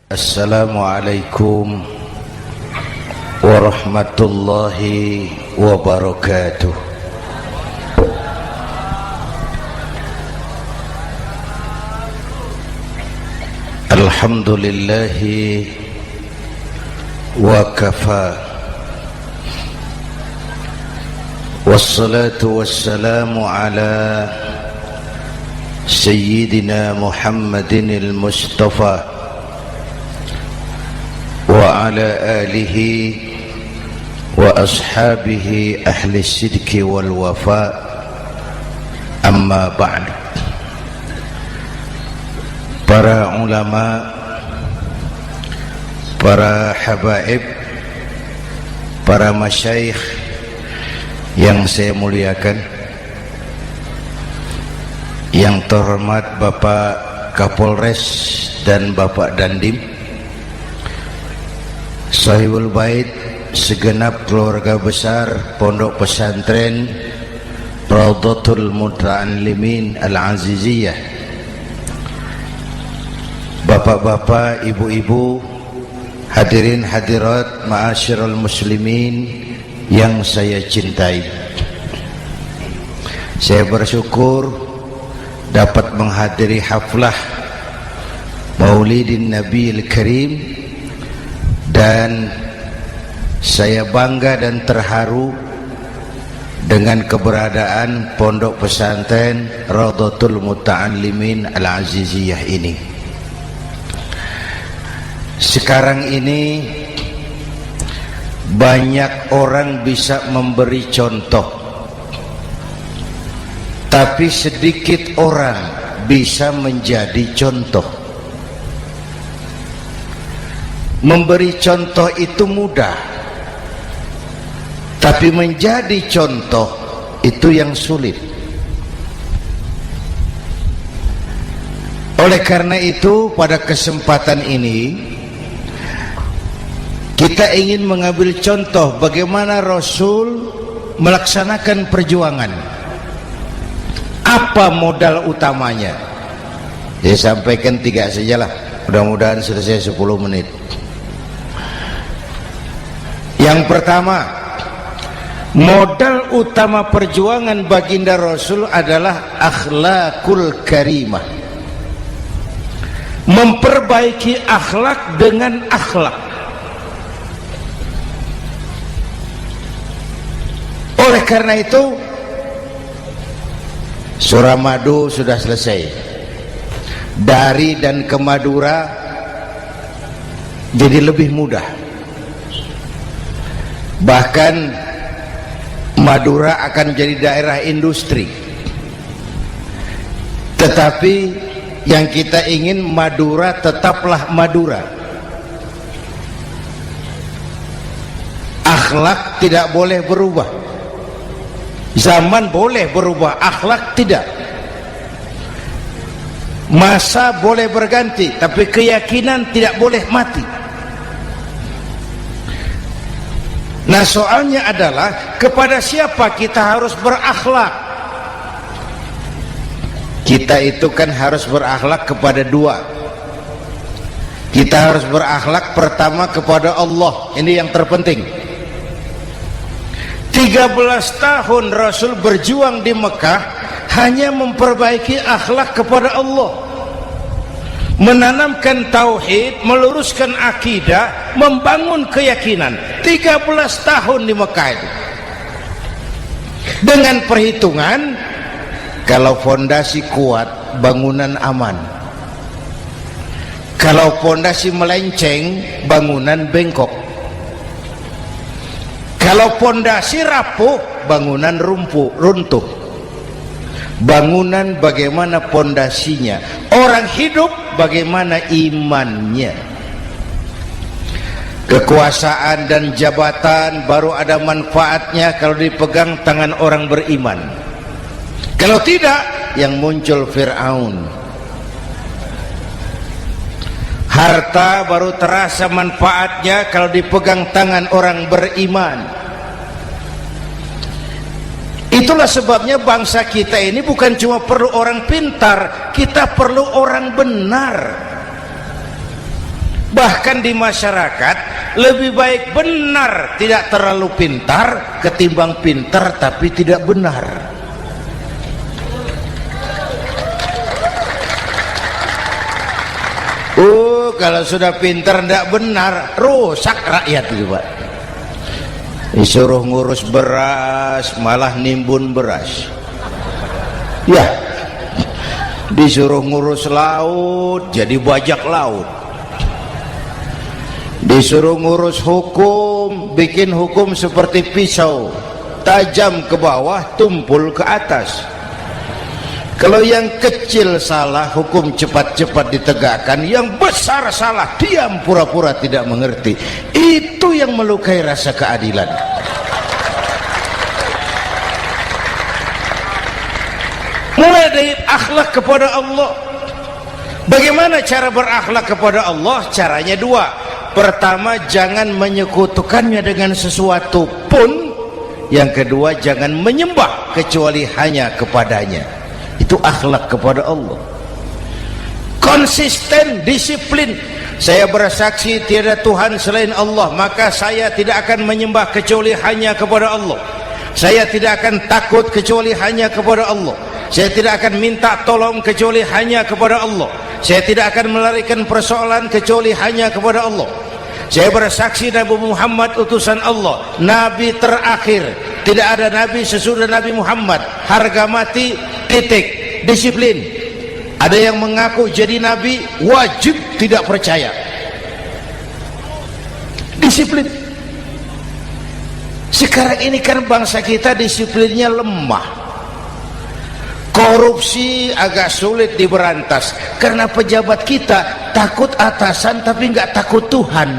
Assalamualaikum warahmatullahi wabarakatuh. Alhamdulillahi wa kafa, wassalatu wassalamu ala sayyidina Muhammadin al-Mustafa wa ala alihi wa ashabihi ahli sidqi wal wafa, amma ba'du. Para ulama, para habaib, para masyayikh yang saya muliakan, yang terhormat Bapak Kapolres dan Bapak Dandim, Sahibul Bait, segenap keluarga besar Pondok Pesantren Raudhatul Muta'allimin Al-Aziziyah, bapak-bapak, ibu-ibu, hadirin hadirat ma'asyiral muslimin yang saya cintai. Saya bersyukur dapat menghadiri haflah Maulidin Nabiil Karim, dan saya bangga dan terharu dengan keberadaan Pondok Pesantren Raudhatul Muta'allimin Al-Aziziyah ini. Sekarang ini banyak orang bisa memberi contoh, tapi sedikit orang bisa menjadi contoh. Memberi contoh itu mudah, tapi menjadi contoh itu yang sulit. Oleh karena itu, pada kesempatan ini kita ingin mengambil contoh bagaimana Rasul melaksanakan perjuangan. Apa modal utamanya? Saya sampaikan 3 sajalah, mudah-mudahan selesai 10 menit. Yang pertama, modal utama perjuangan baginda Rasul adalah akhlakul karimah. Memperbaiki akhlak dengan akhlak. Oleh karena itu, surah Madu sudah selesai. Dari dan ke Madura jadi lebih mudah. Bahkan Madura akan jadi daerah industri. Tetapi yang kita ingin, Madura tetaplah Madura. Akhlak tidak boleh berubah. Zaman boleh berubah, akhlak tidak. Masa boleh berganti, tapi keyakinan tidak boleh mati. Nah, soalnya adalah kepada siapa kita harus berakhlak. Kita itu kan harus berakhlak kepada 2. Kita harus berakhlak pertama kepada Allah. Ini yang terpenting. 13 tahun Rasul berjuang di Mekah hanya memperbaiki akhlak kepada Allah, menanamkan tauhid, meluruskan akidah, membangun keyakinan. 13 tahun di Mekah itu, dengan perhitungan kalau fondasi kuat, bangunan aman. Kalau fondasi melenceng, bangunan bengkok. Kalau fondasi rapuh, bangunan runtuh. Bangunan bagaimana fondasinya, orang hidup bagaimana imannya. Kekuasaan dan jabatan baru ada manfaatnya kalau dipegang tangan orang beriman. Kalau tidak, yang muncul Fir'aun. Harta baru terasa manfaatnya kalau dipegang tangan orang beriman. Itulah sebabnya bangsa kita ini bukan cuma perlu orang pintar, kita perlu orang benar. Bahkan di masyarakat lebih baik benar tidak terlalu pintar ketimbang pintar tapi tidak benar. Kalau sudah pintar tidak benar rusak rakyat itu Pak. Disuruh ngurus beras malah nimbun beras, ya. Disuruh ngurus laut jadi bajak laut. Disuruh ngurus hukum bikin hukum seperti pisau, tajam ke bawah tumpul ke atas. Kalau yang kecil salah hukum cepat-cepat ditegakkan, yang besar salah diam pura-pura tidak mengerti. Itu yang melukai rasa keadilan. Mulai dari akhlak kepada Allah. Bagaimana cara berakhlak kepada Allah? Caranya dua. Pertama, jangan menyekutukannya dengan sesuatu pun. Yang kedua, jangan menyembah kecuali hanya kepadanya. Itu akhlak kepada Allah. Konsisten, disiplin. Saya bersaksi tiada Tuhan selain Allah, maka saya tidak akan menyembah kecuali hanya kepada Allah. Saya tidak akan takut kecuali hanya kepada Allah. Saya tidak akan minta tolong kecuali hanya kepada Allah. Saya tidak akan melarikan persoalan kecuali hanya kepada Allah. Saya bersaksi Nabi Muhammad utusan Allah, Nabi terakhir. Tidak ada Nabi sesudah Nabi Muhammad. Harga mati, titik. Disiplin. Ada yang mengaku jadi Nabi, wajib tidak percaya. Disiplin. Sekarang ini kan bangsa kita disiplinnya lemah. Korupsi agak sulit diberantas karena pejabat kita takut atasan tapi nggak takut Tuhan.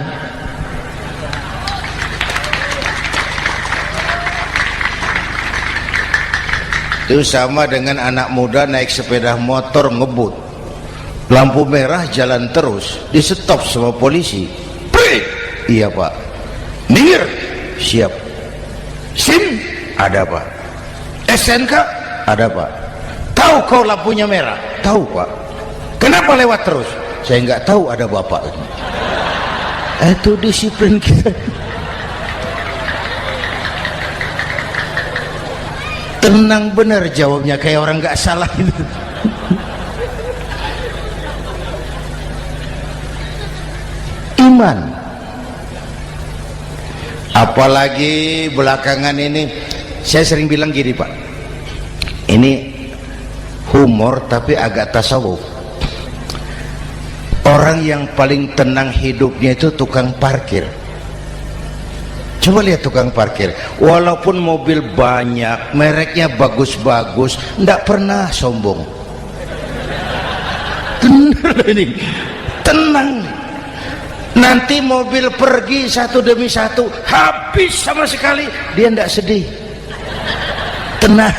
Itu sama dengan anak muda naik sepeda motor ngebut, lampu merah jalan terus, di stop sama polisi. Prit! Iya Pak. Minggir. Siap. SIM? Ada Pak. SNK? Ada Pak. Tahu kau lampunya merah? Tahu Pak. Kenapa lewat terus? Saya nggak tahu ada Bapak. Itu disiplin kita. Tenang bener jawabnya, kayak orang nggak salah itu. Iman. Apalagi belakangan ini saya sering bilang gini Pak, ini humor tapi agak tasawuf. Orang yang paling tenang hidupnya itu tukang parkir. Coba lihat tukang parkir, walaupun mobil banyak, mereknya bagus-bagus, tidak pernah sombong. Tenang ini, tenang. Nanti mobil pergi satu demi satu, habis sama sekali, dia tidak sedih. Tenang.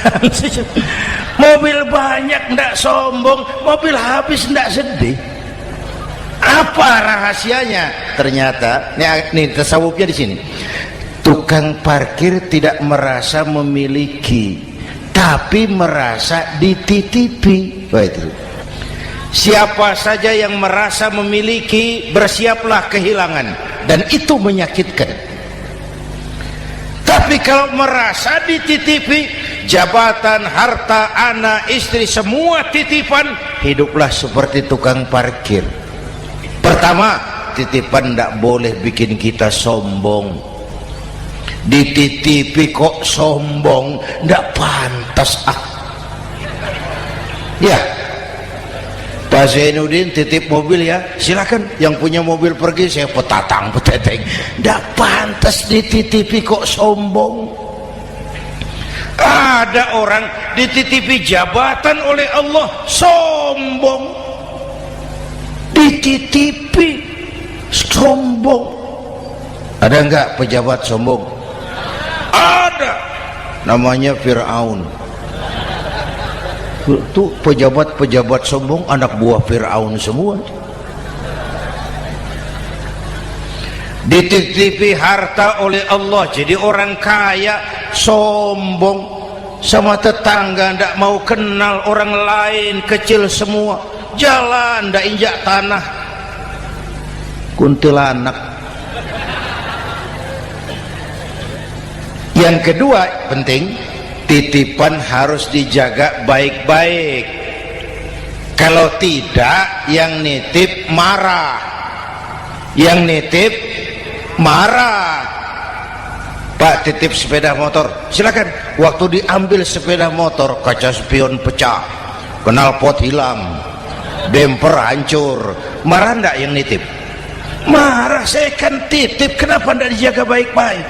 Mobil banyak tidak sombong, mobil habis tidak sedih. Apa rahasianya? Ternyata, nih tasawufnya di sini. Tukang parkir tidak merasa memiliki, tapi merasa dititipi. Wah, itu. Siapa saja yang merasa memiliki, bersiaplah kehilangan, dan itu menyakitkan. Tapi kalau merasa dititipi, jabatan, harta, anak, istri, semua titipan, hiduplah seperti tukang parkir. Pertama, titipan tidak boleh bikin kita sombong. Dititipi kok sombong, tidak pantas ya. Pak Zainuddin titip mobil ya, silakan. Yang punya mobil pergi, saya peteteng. Tidak pantas dititipi kok sombong. Ada orang dititipi jabatan oleh Allah sombong. Dititipi sombong. Ada enggak pejabat sombong? Ada. Namanya Fir'aun. Itu pejabat-pejabat sombong anak buah Fir'aun semua. Dititipi harta oleh Allah, jadi orang kaya sombong, sama tetangga ndak mau kenal, orang lain kecil semua, jalan ndak injak tanah. kuntilanak. Yang kedua penting, titipan harus dijaga baik-baik. Kalau tidak, yang nitip marah. Yang nitip marah. Pak, titip sepeda motor, silakan. Waktu diambil sepeda motor, kaca spion pecah, knalpot hilang, bemper hancur. Marah enggak yang nitip? Marah. Saya kan titip, kenapa enggak dijaga baik-baik?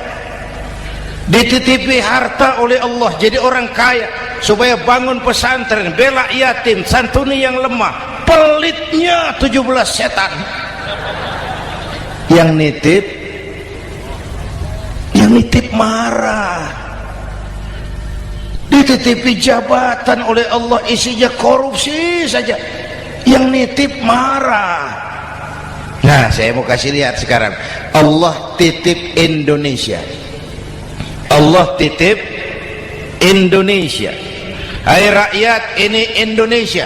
Dititipi harta oleh Allah jadi orang kaya supaya bangun pesantren, bela yatim, santuni yang lemah. Pelitnya 17 setan. Yang nitip marah. Dititipi jabatan oleh Allah isinya korupsi saja, yang nitip marah. Nah, saya mau kasih lihat sekarang. Allah titip Indonesia. Allah titip Indonesia. Hai rakyat, ini Indonesia,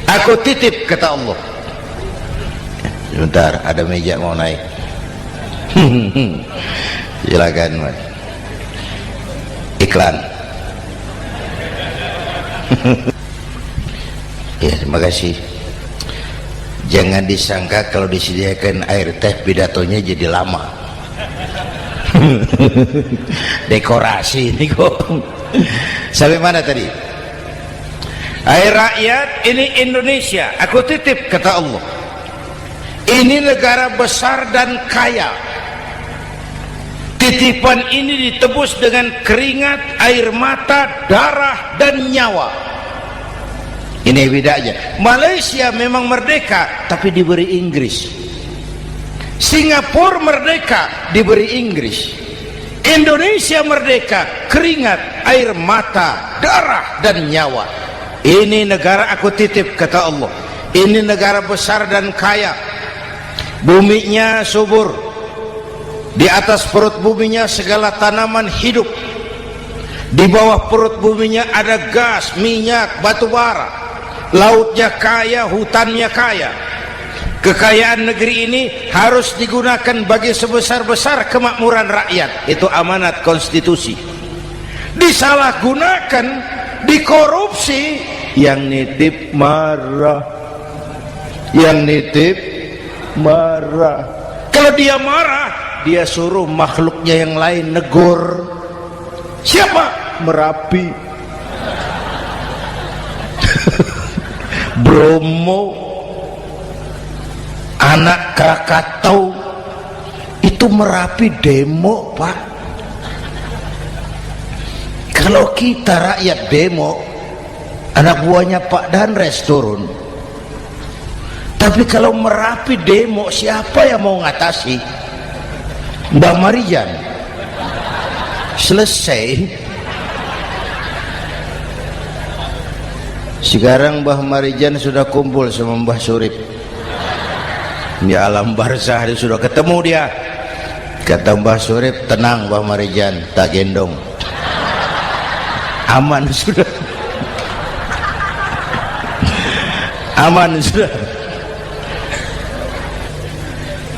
aku titip, kata Allah. Sebentar, ada meja mau naik. Silakan, Mas. Iklan. Ya, terima kasih. Jangan disangka kalau disediakan air teh pidatonya jadi lama. Dekorasi ini kok. Sampai mana tadi? Hai rakyat, ini Indonesia, aku titip, kata Allah. Ini negara besar dan kaya. Titipan ini ditebus dengan keringat, air mata, darah, dan nyawa. Ini bedanya. Malaysia memang merdeka, tapi diberi Inggris. Singapura merdeka, diberi Inggris. Indonesia merdeka, keringat, air mata, darah, dan nyawa. Ini negara aku titip, kata Allah. Ini negara besar dan kaya. Buminya subur. Di atas perut buminya segala tanaman hidup. Di bawah perut buminya ada gas, minyak, batu bara. Lautnya kaya, hutannya kaya. Kekayaan negeri ini harus digunakan bagi sebesar-besar kemakmuran rakyat. Itu amanat konstitusi. Disalahgunakan, dikorupsi, yang nitip marah. Yang nitip marah. Kalau dia marah, dia suruh makhluknya yang lain negur. Siapa? Merapi, Bromo, anak Krakatau. Itu Merapi demo, Pak. Kalau kita rakyat demo, anak buahnya Pak Danres turun. Tapi kalau Merapi demo, siapa yang mau ngatasi? Mbah Marijan. Selesai. Sekarang Mbah Marijan sudah kumpul sama Mbah Surip di alam barzah. Dia sudah ketemu dia. Kata Mbah Surip, tenang Mbah Marijan, tak gendong. Aman sudah. Aman sudah.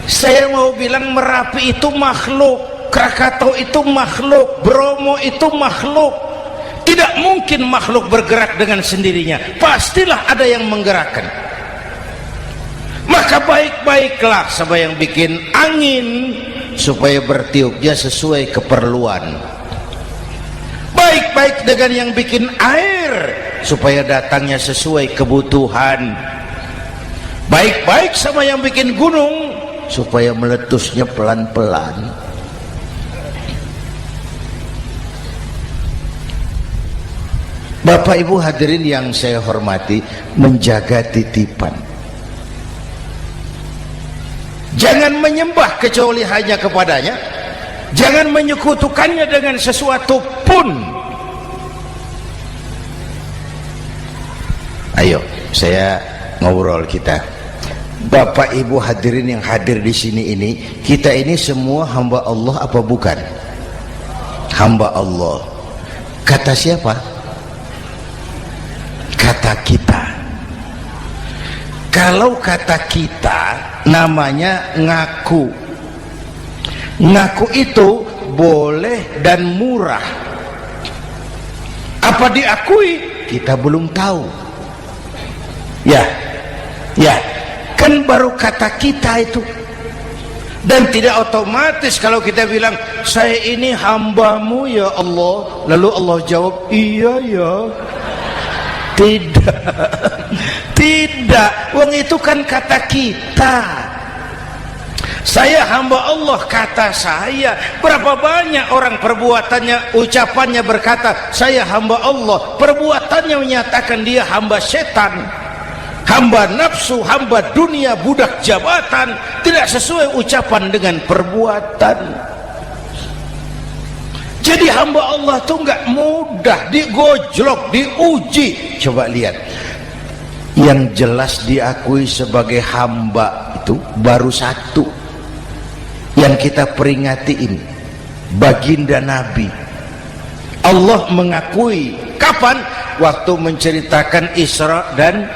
Saya mau bilang Merapi itu makhluk, Krakatau itu makhluk, Bromo itu makhluk. Tidak mungkin makhluk bergerak dengan sendirinya. Pastilah ada yang menggerakkan. Maka baik-baiklah sama yang bikin angin supaya bertiupnya sesuai keperluan. Baik-baik dengan yang bikin air supaya datangnya sesuai kebutuhan. Baik-baik sama yang bikin gunung supaya meletusnya pelan-pelan. Bapak Ibu hadirin yang saya hormati, menjaga titipan. Jangan menyembah kecuali hanya kepadanya. Jangan menyekutukannya dengan sesuatu pun. Ayo, saya ngobrol kita. Bapak Ibu hadirin yang hadir di sini ini, kita ini semua hamba Allah apa bukan? Hamba Allah. Kata siapa? Kata kita. Kalau kata kita namanya ngaku. Ngaku itu boleh dan murah. Apa diakui? Kita belum tahu. Ya, kan baru kata kita itu. Dan tidak otomatis kalau kita bilang saya ini hambamu ya Allah, lalu Allah jawab iya ya. Tidak, wong itu kan kata kita. Saya hamba Allah kata saya. Berapa banyak orang perbuatannya, ucapannya berkata saya hamba Allah, perbuatannya menyatakan dia hamba setan, hamba nafsu, hamba dunia, budak jabatan. Tidak sesuai ucapan dengan perbuatan. Jadi hamba Allah itu enggak mudah, digojlok, diuji. Coba lihat, yang jelas diakui sebagai hamba itu baru satu yang kita peringati ini, baginda Nabi. Allah mengakui kapan? Waktu menceritakan Isra dan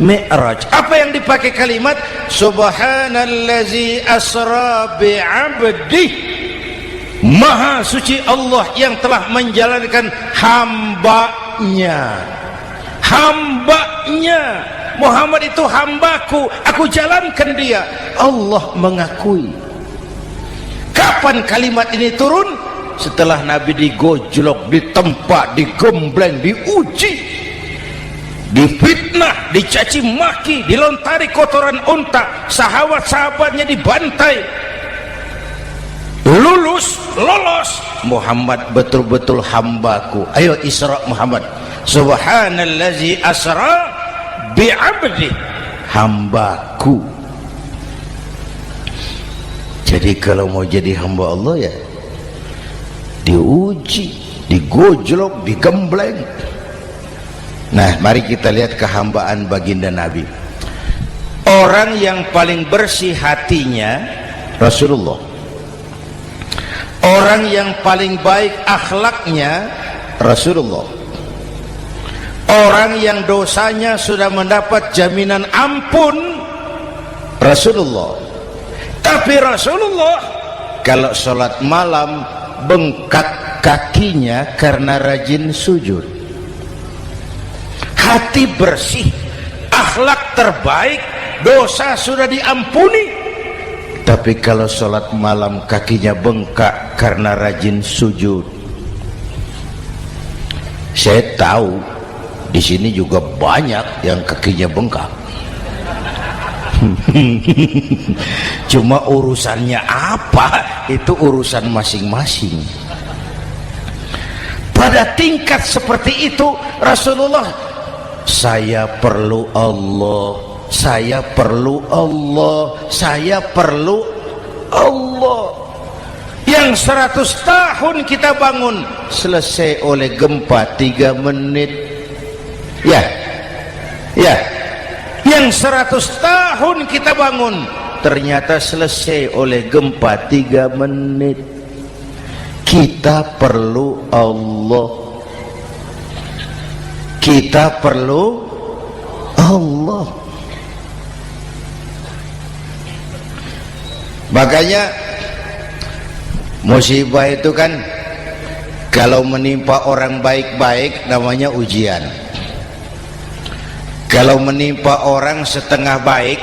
Mi'raj. Apa yang dipakai kalimat? Subhanallazi asra bi'abdih. Maha suci Allah yang telah menjalankan hambanya. Hambanya. Muhammad itu hambaku, aku jalankan dia. Allah mengakui. Kapan kalimat ini turun? Setelah Nabi digojlok, ditempa, digembleng, diuji, difitnah, dicaci maki, dilontari kotoran unta, sahabat-sahabatnya dibantai. Lolos, Muhammad betul-betul hambaku. Ayo Isra Muhammad. Subhanallazi asra bi'abdi, hambaku. Jadi kalau mau jadi hamba Allah ya diuji, digojlok, digembleng. Nah, mari kita lihat kehambaan baginda Nabi. Orang yang paling bersih hatinya Rasulullah. Orang yang paling baik akhlaknya Rasulullah. Orang yang dosanya sudah mendapat jaminan ampun Rasulullah. Tapi Rasulullah kalau sholat malam bengkak kakinya karena rajin sujud. Hati bersih, akhlak terbaik, dosa sudah diampuni. Tapi kalau sholat malam kakinya bengkak karena rajin sujud. Saya tahu di sini juga banyak yang kakinya bengkak. Cuma urusannya apa? Itu urusan masing-masing. Pada tingkat seperti itu Rasulullah, saya perlu Allah. Saya perlu Allah, saya perlu Allah. Yang 100 tahun kita bangun selesai oleh gempa 3 menit. Ya. Yang 100 tahun kita bangun ternyata selesai oleh gempa 3 menit. Kita perlu Allah. Kita perlu Allah. Makanya musibah itu kan kalau menimpa orang baik-baik namanya ujian. Kalau menimpa orang setengah baik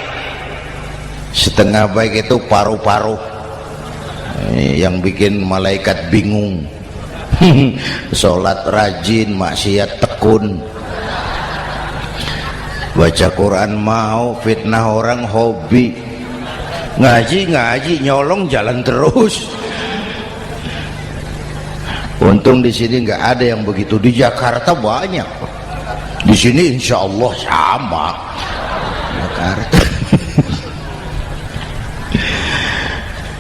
itu paru-paru yang bikin malaikat bingung. Sholat rajin, maksiat tekun, baca Quran mau, fitnah orang hobi, ngaji nyolong jalan terus. Untung di sini nggak ada yang begitu. Di Jakarta banyak. Di sini insya Allah sama. Jakarta.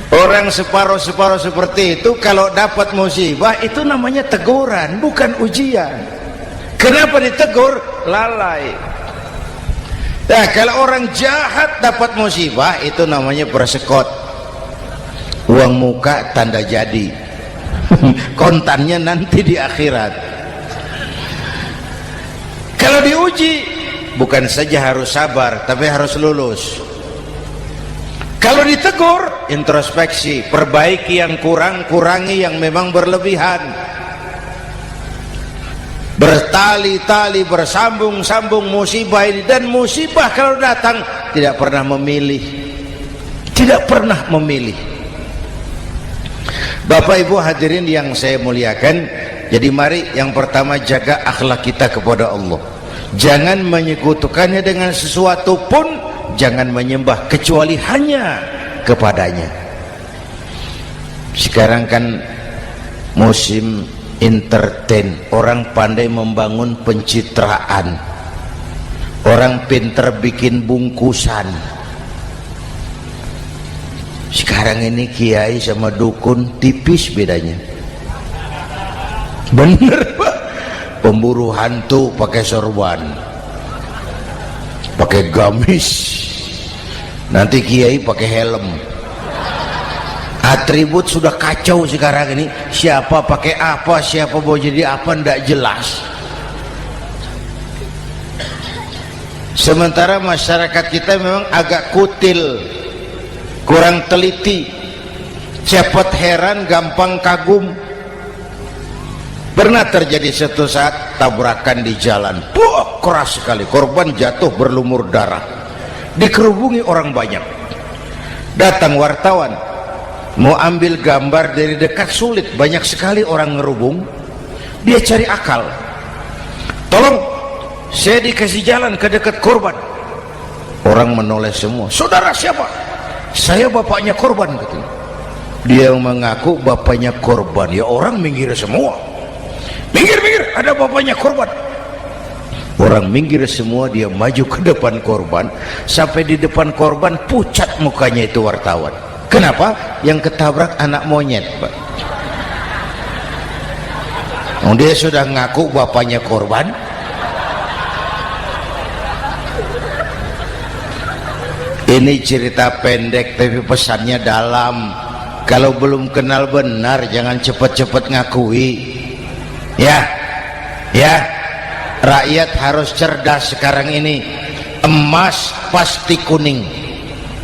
Orang separuh-separuh seperti itu kalau dapat musibah itu namanya teguran, bukan ujian. Kenapa ditegur? Lalai. Nah, kalau orang jahat dapat musibah itu namanya persekot. Uang muka tanda jadi. Kontannya nanti di akhirat. Kalau diuji bukan saja harus sabar, tapi harus lulus. Kalau ditegur, introspeksi, perbaiki yang kurang, kurangi yang memang berlebihan. Bertali-tali, bersambung-sambung musibah ini, dan musibah kalau datang tidak pernah memilih, tidak pernah memilih. Bapak Ibu hadirin yang saya muliakan, jadi mari yang pertama jaga akhlak kita kepada Allah. Jangan menyekutukannya dengan sesuatu pun, jangan menyembah kecuali hanya kepadanya. Sekarang kan musim entertain, orang pandai membangun pencitraan, orang pinter bikin bungkusan. Sekarang ini kiai sama dukun tipis bedanya. Bener Pak, pemburu hantu pakai sorban, pakai gamis, nanti kiai pakai helm. Atribut sudah kacau sekarang ini, siapa pakai apa, siapa mau jadi apa, ndak jelas. Sementara masyarakat kita memang agak kutil, kurang teliti, cepat heran, gampang kagum. Pernah terjadi suatu saat tabrakan di jalan, keras sekali, korban jatuh berlumur darah, dikerubungi orang banyak. Datang wartawan mau ambil gambar dari dekat, sulit, banyak sekali orang ngerubung. Dia cari akal, tolong saya dikasih jalan ke dekat korban. Orang menoleh semua, saudara siapa? Saya bapaknya korban, katanya. Dia mengaku bapaknya korban, ya orang minggir semua. Minggir, ada bapaknya korban. Orang minggir semua, dia maju ke depan korban. Sampai di depan korban pucat mukanya itu wartawan. Kenapa? Yang ketabrak anak monyet, Pak. Dia sudah ngaku bapaknya korban. Ini cerita pendek tapi pesannya dalam. Kalau belum kenal benar jangan cepat-cepat ngakui. Ya, rakyat harus cerdas sekarang ini. Emas pasti kuning,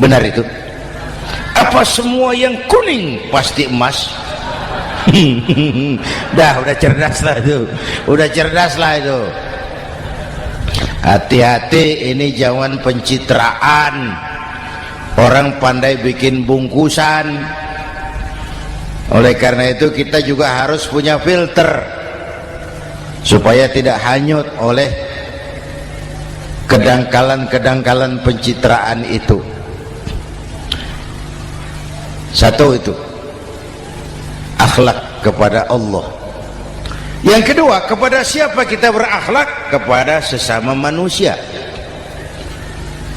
benar itu? Apa semua yang kuning pasti emas? udah cerdas lah itu, udah cerdas lah itu. Hati-hati, ini zaman pencitraan. Orang pandai bikin bungkusan. Oleh karena itu kita juga harus punya filter supaya tidak hanyut oleh kedangkalan-kedangkalan pencitraan itu. Satu itu akhlak kepada Allah. Yang kedua, kepada siapa kita berakhlak? Kepada sesama manusia.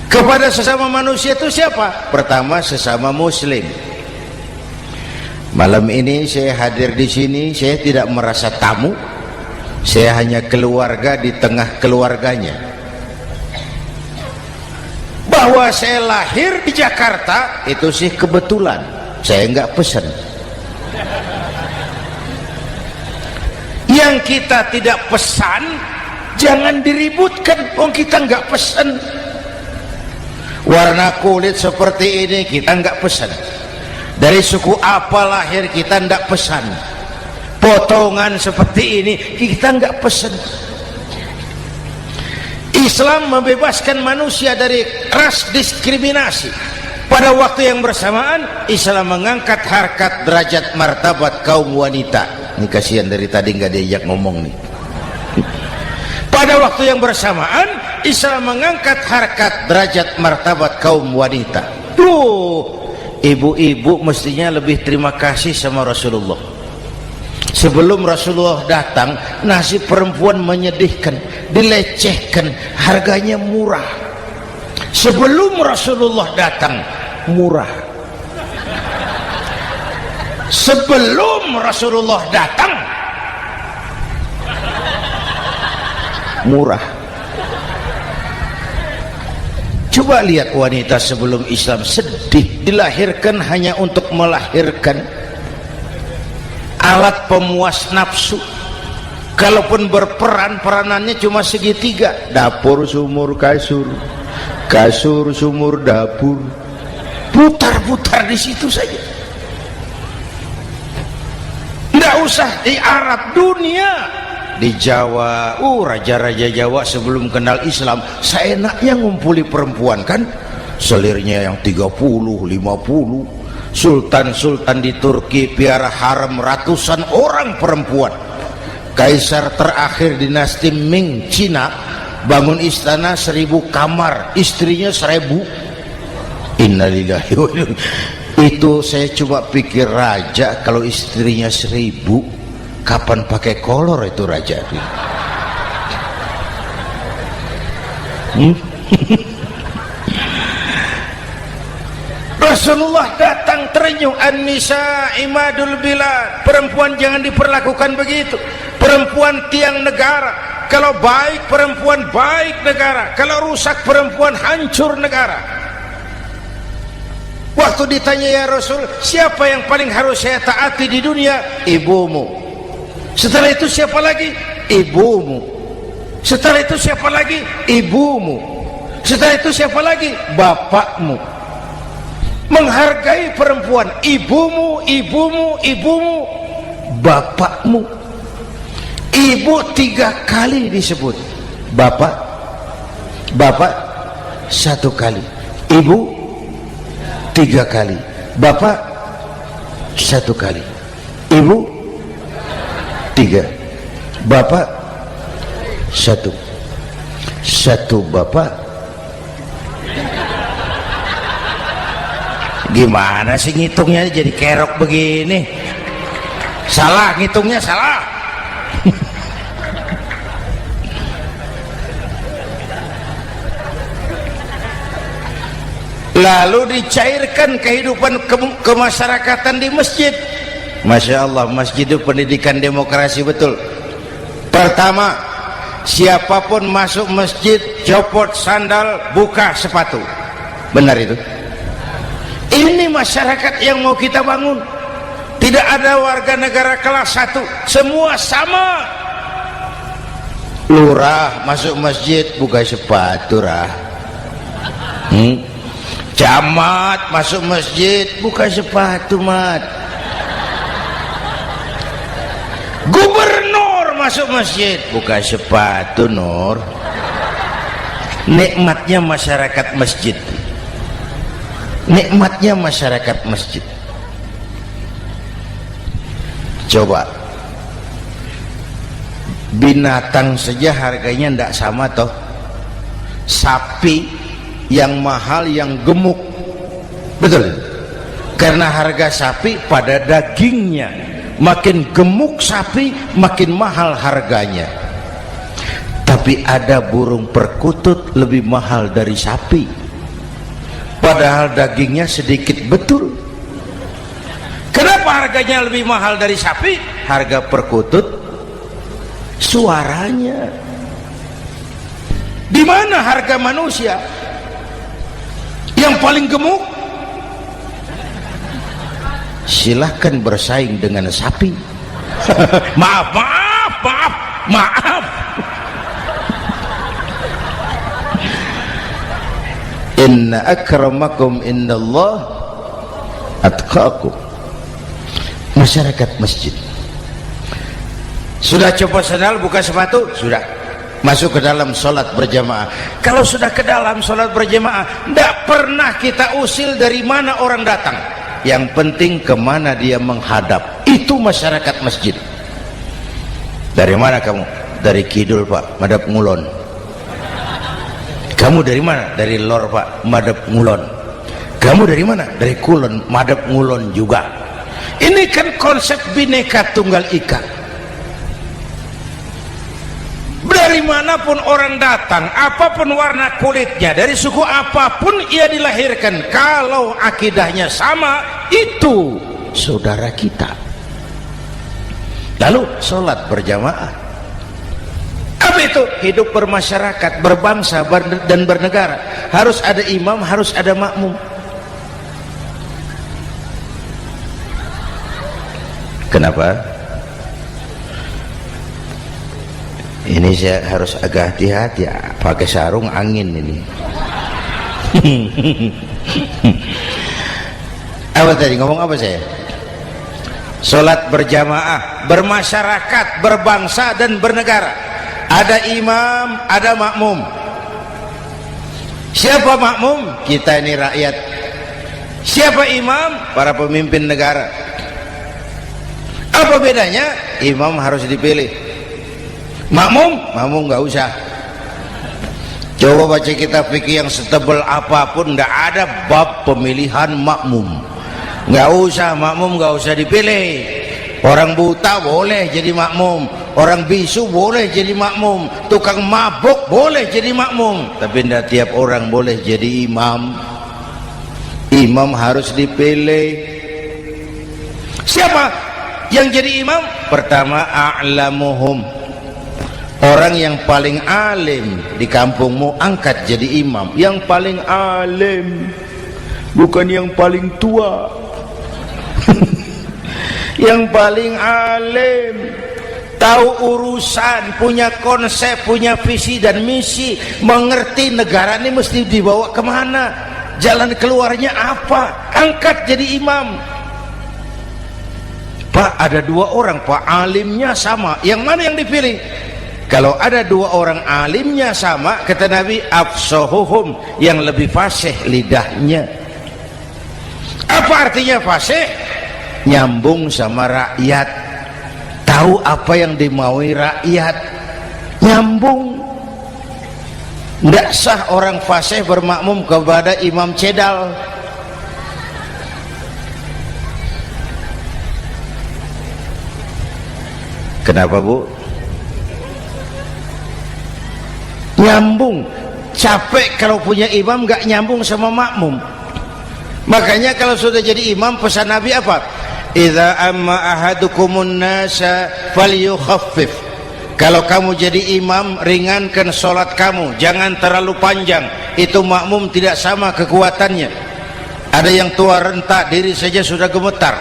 Kepada sesama manusia itu siapa? Pertama, sesama muslim. Malam ini saya hadir di sini, saya tidak merasa tamu. Saya hanya keluarga di tengah keluarganya. Bahwa saya lahir di Jakarta itu sih kebetulan, saya nggak pesan. Yang kita tidak pesan jangan diributkan, kita nggak pesan. Warna kulit seperti ini kita nggak pesan. Dari suku apa lahir kita nggak pesan. Potongan seperti ini kita nggak pesan. Islam membebaskan manusia dari ras diskriminasi. Pada waktu yang bersamaan Islam mengangkat harkat, derajat, martabat kaum wanita. Ini kasihan dari tadi nggak diajak ngomong nih. Pada waktu yang bersamaan Islam mengangkat harkat, derajat, martabat kaum wanita. Tuh, ibu-ibu mestinya lebih terima kasih sama Rasulullah. Sebelum Rasulullah datang, nasib perempuan menyedihkan, dilecehkan, harganya murah. Sebelum Rasulullah datang, murah. Sebelum Rasulullah datang, murah. Coba lihat wanita sebelum Islam, sedih, dilahirkan hanya untuk melahirkan, alat pemuas nafsu. Kalaupun berperan, peranannya cuma segitiga, dapur sumur kasur, kasur sumur dapur, putar-putar di situ saja. Nggak usah di Arab, dunia, di Jawa, raja-raja Jawa sebelum kenal Islam seenaknya ngumpuli perempuan kan, selirnya yang 30, 50. Sultan-sultan di Turki piara harem ratusan orang perempuan. Kaisar terakhir dinasti Ming Cina bangun istana 1000 kamar, istrinya 1000. Innalillahi wa inna ilaihi. Itu saya coba pikir, raja kalau istrinya 1000, kapan pakai kolor itu raja? Rasulullah datang terenyuh, an-nisa imadul bilad, perempuan jangan diperlakukan begitu, perempuan tiang negara, kalau baik perempuan baik negara, kalau rusak perempuan hancur negara. Waktu ditanya, ya Rasul, siapa yang paling harus saya taati di dunia? Ibumu. Setelah itu siapa lagi? Ibumu. Setelah itu siapa lagi? Ibumu. Setelah itu siapa lagi? Bapakmu. Menghargai perempuan, ibumu, ibumu, ibumu, bapakmu. Ibu 3 kali disebut, bapak 1 kali, ibu 3 kali, bapak 1 kali, ibu 3, bapak 1, bapak. Gimana sih ngitungnya jadi kerok begini? Salah ngitungnya, salah. Lalu dicairkan kehidupan kemasyarakatan di masjid. Masya Allah, masjid itu pendidikan demokrasi betul. Pertama, siapapun masuk masjid copot sandal, buka sepatu. Benar itu? Ini masyarakat yang mau kita bangun. Tidak ada warga negara kelas 1, semua sama. Lurah masuk masjid buka sepatu, rah. Camat masuk masjid buka sepatu, mat. Gubernur masuk masjid buka sepatu, Nur. Nikmatnya masyarakat masjid. Nikmatnya masyarakat masjid. Coba binatang saja harganya tidak sama toh. Sapi yang mahal, yang gemuk, betul? Karena harga sapi pada dagingnya. Makin gemuk sapi makin mahal harganya. Tapi ada burung perkutut lebih mahal dari sapi, padahal dagingnya sedikit, betul. Kenapa harganya lebih mahal dari sapi? Harga perkutut suaranya. Di mana harga manusia? Yang paling gemuk silahkan bersaing dengan sapi. maaf. Inna akramakum indallah atqakum. Masyarakat masjid sudah coba sandal, buka sepatu, sudah masuk ke dalam sholat berjamaah. Kalau sudah ke dalam sholat berjamaah, tidak pernah kita usil dari mana orang datang, yang penting kemana dia menghadap. Itu masyarakat masjid. Dari mana kamu? Dari kidul, Pak, madhab ngulon. Kamu dari mana? Dari lor, Pak, madhab ngulon. Kamu dari mana? Dari kulon, madhab ngulon juga. Ini kan konsep Bhinneka Tunggal Ika. Dari manapun orang datang, apapun warna kulitnya, dari suku apapun ia dilahirkan, kalau akidahnya sama, itu saudara kita. Lalu sholat berjamaah. Apa itu? Hidup bermasyarakat, berbangsa dan bernegara. Harus ada imam, harus ada makmum. Kenapa? Ini saya harus agak hati-hati ya, pakai sarung angin ini. Apa tadi ngomong apa saya? Sholat berjamaah, bermasyarakat, berbangsa dan bernegara. Ada imam, ada makmum. Siapa makmum? Kita ini rakyat. Siapa imam? Para pemimpin negara. Apa bedanya? Imam harus dipilih, makmum nggak usah. Coba baca kitab fikih yang setebal apapun, nggak ada bab pemilihan makmum. Nggak usah, makmum nggak usah dipilih. Orang buta boleh jadi makmum, orang bisu boleh jadi makmum, tukang mabuk boleh jadi makmum, tapi tidak tiap orang boleh jadi imam. Imam harus dipilih. Siapa yang jadi imam? Pertama, a'lamuhum, orang yang paling alim di kampungmu angkat jadi imam. Yang paling alim, bukan yang paling tua. Yang paling alim, tahu urusan, punya konsep, punya visi dan misi, mengerti negara ini mesti dibawa kemana, jalan keluarnya apa, angkat jadi imam. Pak, ada dua orang Pak, alimnya sama, yang mana yang dipilih? Kalau ada dua orang alimnya sama, kata Nabi, afsahuhum, yang lebih fasih lidahnya. Apa artinya fasih? Nyambung sama rakyat, tahu apa yang dimaui rakyat, nyambung. Tidak sah orang fasih bermakmum kepada imam cedal. Kenapa Bu? Nyambung. Capek kalau punya imam gak nyambung sama makmum. Makanya kalau sudah jadi imam, pesan Nabi apa? Idza amma ahadukumun nasa falyukhaffif. Kalau kamu jadi imam, ringankan sholat kamu, jangan terlalu panjang. Itu makmum tidak sama kekuatannya. Ada yang tua renta, diri saja sudah gemetar.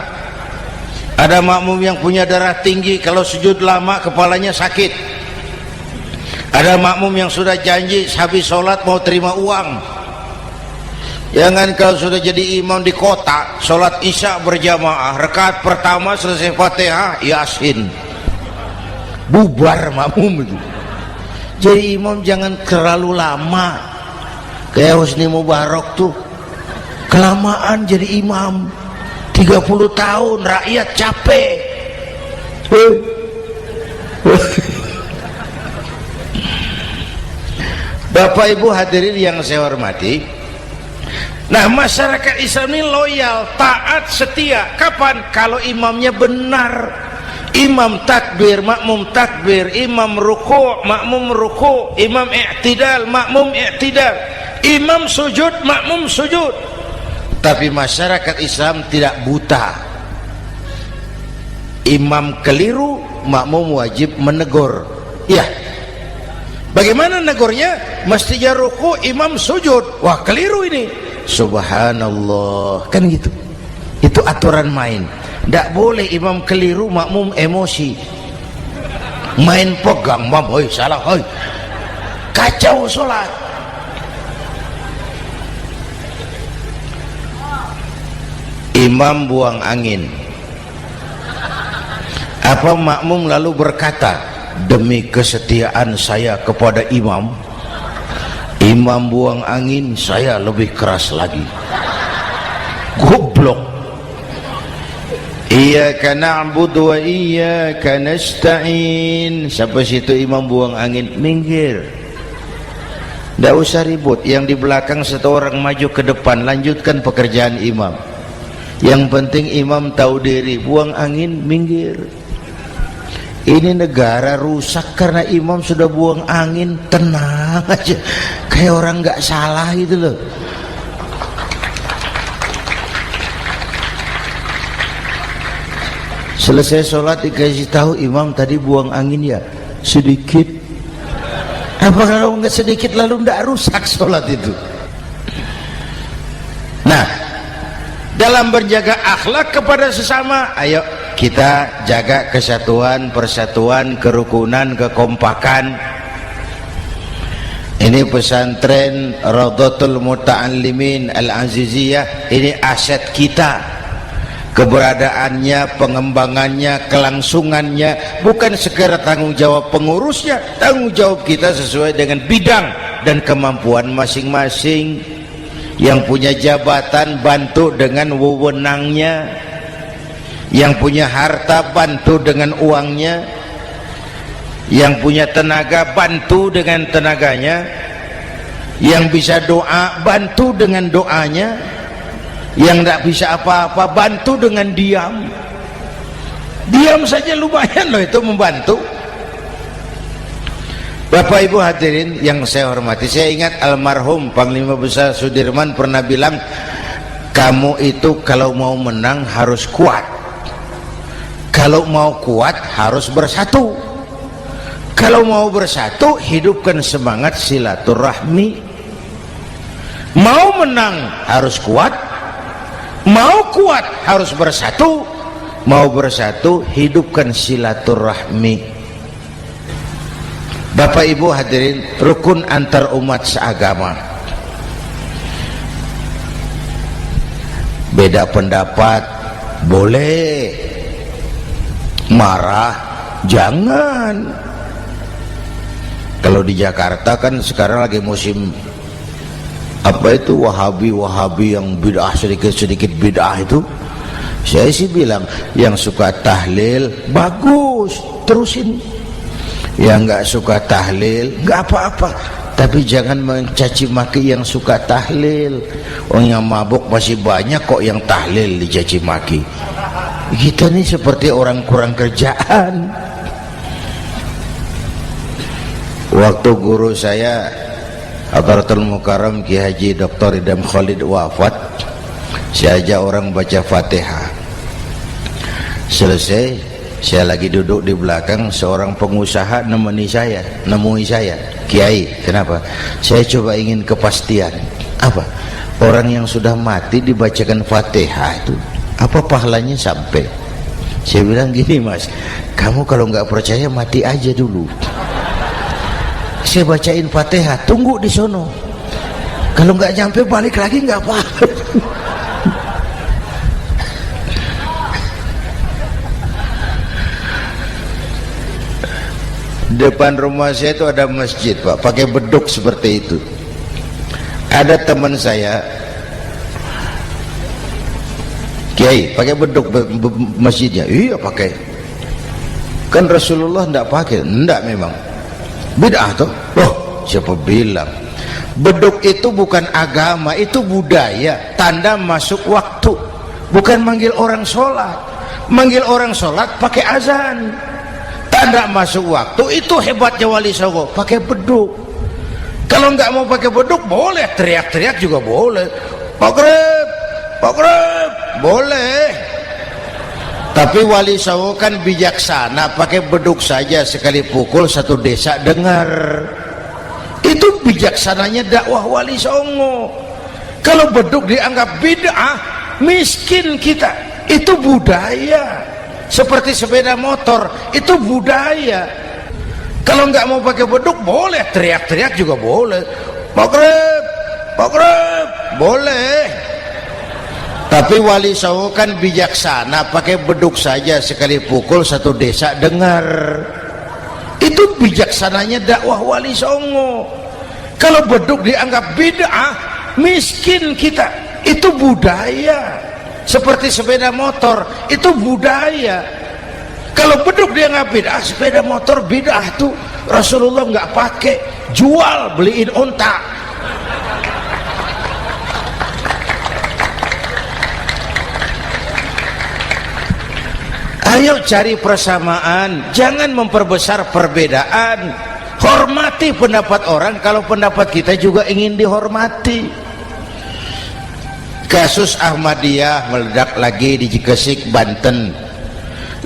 Ada makmum yang punya darah tinggi, kalau sujud lama kepalanya sakit. Ada makmum yang sudah janji habis sholat mau terima uang. Jangan kalau sudah jadi imam di kota, sholat isya berjamaah, rakaat pertama selesai Fatihah, Yasin, bubar makmum itu. Jadi imam jangan terlalu lama. Kayak Husni Mubarak tuh, kelamaan jadi imam, 30 tahun, rakyat capek. Bapak Ibu hadirin yang saya hormati, nah masyarakat Islam ini loyal, taat, setia. Kapan? Kalau imamnya benar. Imam takbir, makmum takbir, imam ruku', makmum ruku', imam i'tidal, makmum i'tidal, imam sujud, makmum sujud. Tapi masyarakat Islam tidak buta. Imam keliru, makmum wajib menegur. Ya, bagaimana negurnya? Mestinya ruku', imam sujud. Wah, keliru ini. Subhanallah, kan gitu. Itu aturan main. Tidak boleh imam keliru, makmum emosi, main pegang, mam, hoi salah, hoi, kacau sholat. Imam buang angin, apa makmum lalu berkata, demi kesetiaan saya kepada imam, imam buang angin, saya lebih keras lagi. Goblok. Iyyaka na'budu wa iyyaka nasta'in. Sampai situ imam buang angin, minggir. Tidak usah ribut. Yang di belakang satu orang maju ke depan, lanjutkan pekerjaan imam. Yang penting imam tahu diri, buang angin, minggir. Ini negara rusak karena imam sudah buang angin. Tenang aja, kayak orang nggak salah itu loh. Selesai sholat dikasih tahu, imam tadi buang angin ya sedikit. Apa kalau nggak sedikit lalu nggak rusak sholat itu? Nah, dalam berjaga akhlak kepada sesama, ayo kita jaga kesatuan, persatuan, kerukunan, kekompakan. Ini pesantren Raudhatul Muta'allimin Al-Aziziyah, ini aset kita. Keberadaannya, pengembangannya, kelangsungannya bukan sekedar tanggung jawab pengurusnya, tanggung jawab kita sesuai dengan bidang dan kemampuan masing-masing. Yang punya jabatan bantu dengan wewenangnya, yang punya harta bantu dengan uangnya, yang punya tenaga bantu dengan tenaganya, yang bisa doa bantu dengan doanya, yang tidak bisa apa-apa bantu dengan diam. Diam saja lumayan loh itu membantu. Bapak Ibu hadirin yang saya hormati, saya ingat almarhum Panglima Besar Sudirman pernah bilang, kamu itu kalau mau menang harus kuat, kalau mau kuat harus bersatu, kalau mau bersatu hidupkan semangat silaturahmi. Mau menang harus kuat, mau kuat harus bersatu, mau bersatu hidupkan silaturahmi. Bapak Ibu hadirin, rukun antar umat seagama. Beda pendapat boleh, marah jangan. Kalau di Jakarta kan sekarang lagi musim apa itu wahabi yang bid'ah, sedikit bid'ah itu. Saya sih bilang yang suka tahlil bagus, terusin. Yang nggak suka tahlil nggak apa-apa, tapi jangan mencaci maki yang suka tahlil. Orang yang mabuk masih banyak kok yang tahlil dicaci maki. Kita nih seperti orang kurang kerjaan. Waktu guru saya Hadratul Mukarram Ki Haji Dr. Idham Khalid wafat, saya ajak orang baca Fatihah. Selesai, saya lagi duduk di belakang, seorang pengusaha nemui saya, Kiai, kenapa? Saya coba ingin kepastian. Apa? Orang yang sudah mati dibacakan Fatihah itu apa pahalanya sampai? Saya bilang gini, Mas, kamu kalau nggak percaya mati aja dulu. Saya bacain Fatihah, tunggu di sono. Kalau nggak nyampe balik lagi nggak apa-apa. Depan rumah saya itu ada masjid, Pak, pakai beduk seperti itu. Ada teman saya Kiai pakai beduk masjidnya. Iya pakai. Kan Rasulullah enggak pakai. Enggak, memang bid'ah tuh. Loh, siapa bilang? Beduk itu bukan agama, itu budaya, tanda masuk waktu. Bukan manggil orang sholat. Manggil orang sholat pakai azan, tanda masuk waktu. Itu hebatnya Wali Songo, pakai beduk. Kalau nggak mau pakai beduk boleh, teriak-teriak juga boleh. Maghrib, maghrib, boleh. Tapi Wali Songo kan bijaksana, pakai beduk saja, sekali pukul satu desa dengar. Itu bijaksananya dakwah Wali Songo. Kalau beduk dianggap bid'ah, miskin kita. Itu budaya. Seperti sepeda motor, itu budaya. Kalau nggak mau pakai beduk boleh, teriak-teriak juga boleh. Maghrib, maghrib, boleh. Tapi Wali Songo kan bijaksana, pakai beduk saja, sekali pukul satu desa dengar. Itu bijaksananya dakwah Wali Songo. Kalau beduk dianggap bid'ah, miskin kita. Itu budaya. Seperti sepeda motor, itu budaya. Kalau beduk dia nggak bid'ah, sepeda motor bid'ah tuh. Rasulullah nggak pakai, jual, beliin unta. Ayo cari persamaan, jangan memperbesar perbedaan. Hormati pendapat orang kalau pendapat kita juga ingin dihormati. Kasus Ahmadiyah meledak lagi di Cikesik, Banten.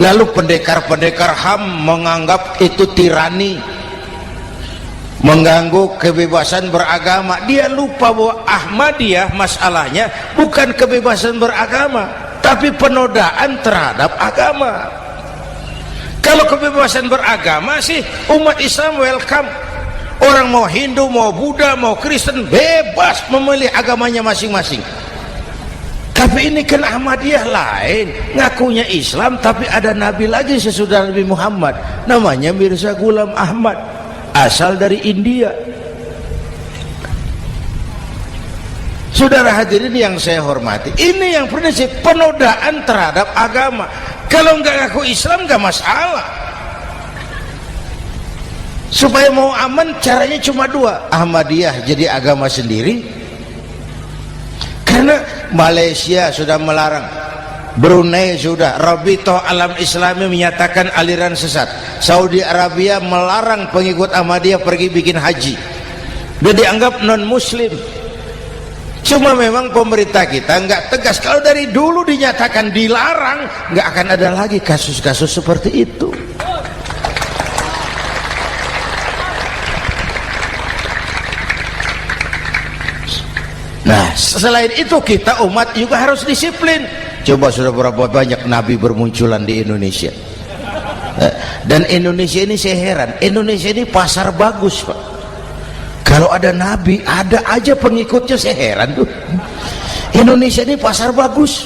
Lalu pendekar-pendekar HAM menganggap itu tirani, mengganggu kebebasan beragama. Dia lupa bahwa Ahmadiyah masalahnya bukan kebebasan beragama, tapi penodaan terhadap agama. Kalau kebebasan beragama sih umat Islam welcome. Orang mau Hindu, mau Buddha, mau Kristen bebas memilih agamanya masing-masing. Tapi ini kan Ahmadiyah lain, ngakunya Islam tapi ada nabi lagi sesudah Nabi Muhammad, namanya Mirza Ghulam Ahmad, asal dari India. Saudara hadirin yang saya hormati, ini yang prinsip penodaan terhadap agama. Kalau nggak ngaku Islam nggak masalah. Supaya mau aman caranya cuma dua, Ahmadiyah jadi agama sendiri, karena Malaysia sudah melarang, Brunei sudah, Rabithah Alam Islami menyatakan aliran sesat, Saudi Arabia melarang pengikut Ahmadiyah pergi bikin haji, dia dianggap non muslim. Cuma memang pemerintah kita nggak tegas. Kalau dari dulu dinyatakan dilarang, nggak akan ada lagi kasus-kasus seperti itu. Nah, selain itu kita umat juga harus disiplin. Coba sudah berapa banyak nabi bermunculan di Indonesia. Dan Indonesia ini saya heran, Indonesia ini pasar bagus, Pak. Kalau ada nabi, ada aja pengikutnya, saya heran tuh. Indonesia ini pasar bagus.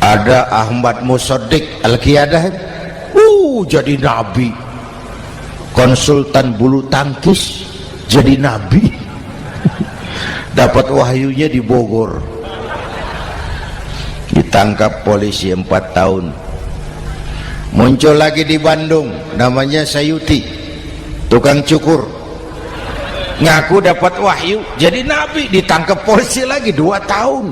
Ada Ahmad Musaddiq Al-Qiyadah, jadi nabi. Konsultan bulu tangkis jadi nabi. Dapat wahyunya di Bogor, ditangkap polisi 4 tahun. Muncul lagi di Bandung, namanya Sayuti, tukang cukur, ngaku dapat wahyu jadi nabi, ditangkap polisi lagi 2 tahun.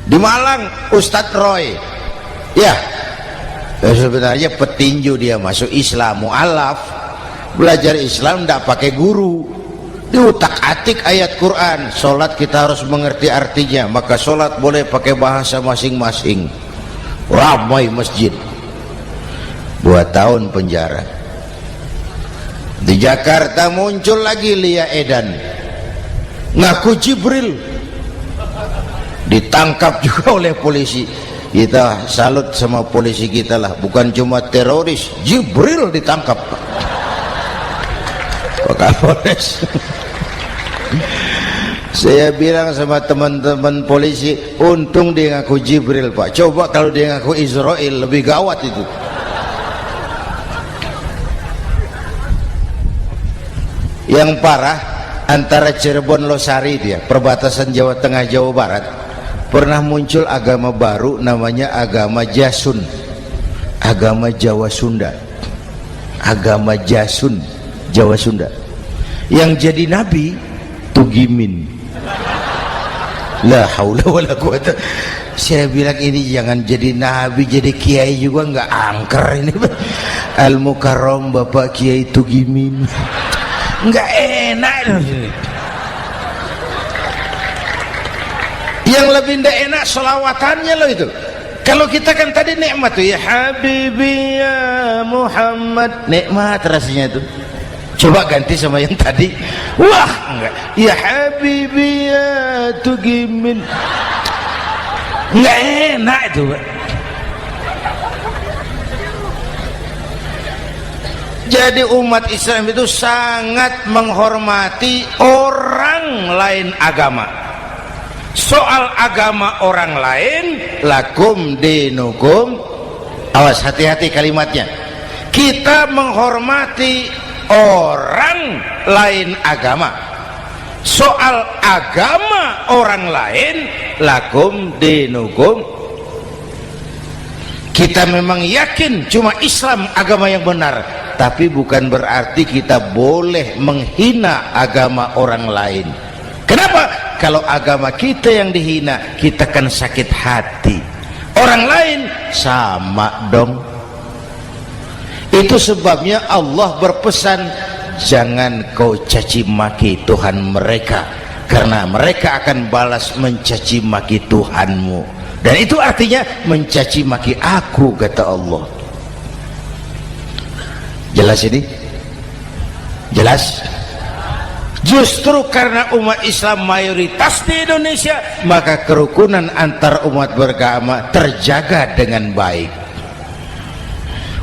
Di Malang Ustadz Roy, ya sebenarnya petinju, dia masuk Islam, mu'alaf, belajar Islam tidak pakai guru, diutak-atik ayat Quran. Sholat kita harus mengerti artinya, maka sholat boleh pakai bahasa masing-masing. Ramai masjid, 2 tahun penjara. Di Jakarta muncul lagi Lia Edan, ngaku Jibril, ditangkap juga oleh polisi. Kita salut sama polisi kita lah, bukan cuma teroris, Jibril ditangkap Pak Kapolres. Saya bilang sama teman-teman polisi, untung dia ngaku Jibril, Pak. Coba kalau dia ngaku Israel, lebih gawat itu. Yang parah, antara Cirebon Losari, dia perbatasan Jawa Tengah Jawa Barat, pernah muncul agama baru namanya agama Jasun, agama Jawa Sunda, agama Jasun Jawa Sunda. Yang jadi nabi Tugimin. La haula wala quwata. Saya bilang ini jangan jadi nabi, jadi kiai juga nggak angker ini. Al Mukarram Bapak Kiai Tugimin, nggak enak. Yang lebih nggak enak selawatannya loh itu. Kalau kita kan tadi nikmat tuh, ya Habibi ya Muhammad, nikmat rasanya itu. Coba ganti sama yang tadi, wah enggak, ya Habibi ya Tugimin, enggak enak itu, Pak. Jadi umat Islam itu sangat menghormati orang lain agama. Soal agama orang lain, lakum dinukum, awas hati-hati kalimatnya. Kita menghormati orang lain agama. Soal agama orang lain, lakum dinukum, kita memang yakin cuma Islam agama yang benar, tapi bukan berarti kita boleh menghina agama orang lain. Kenapa? Kalau agama kita yang dihina, kita kan sakit hati. Orang lain sama dong. Itu sebabnya Allah berpesan, jangan kau caci maki Tuhan mereka, karena mereka akan balas mencaci maki Tuhanmu. Dan itu artinya mencaci maki aku, kata Allah. Jelas ini? Jelas? Justru karena umat Islam mayoritas di Indonesia, maka kerukunan antar umat beragama terjaga dengan baik.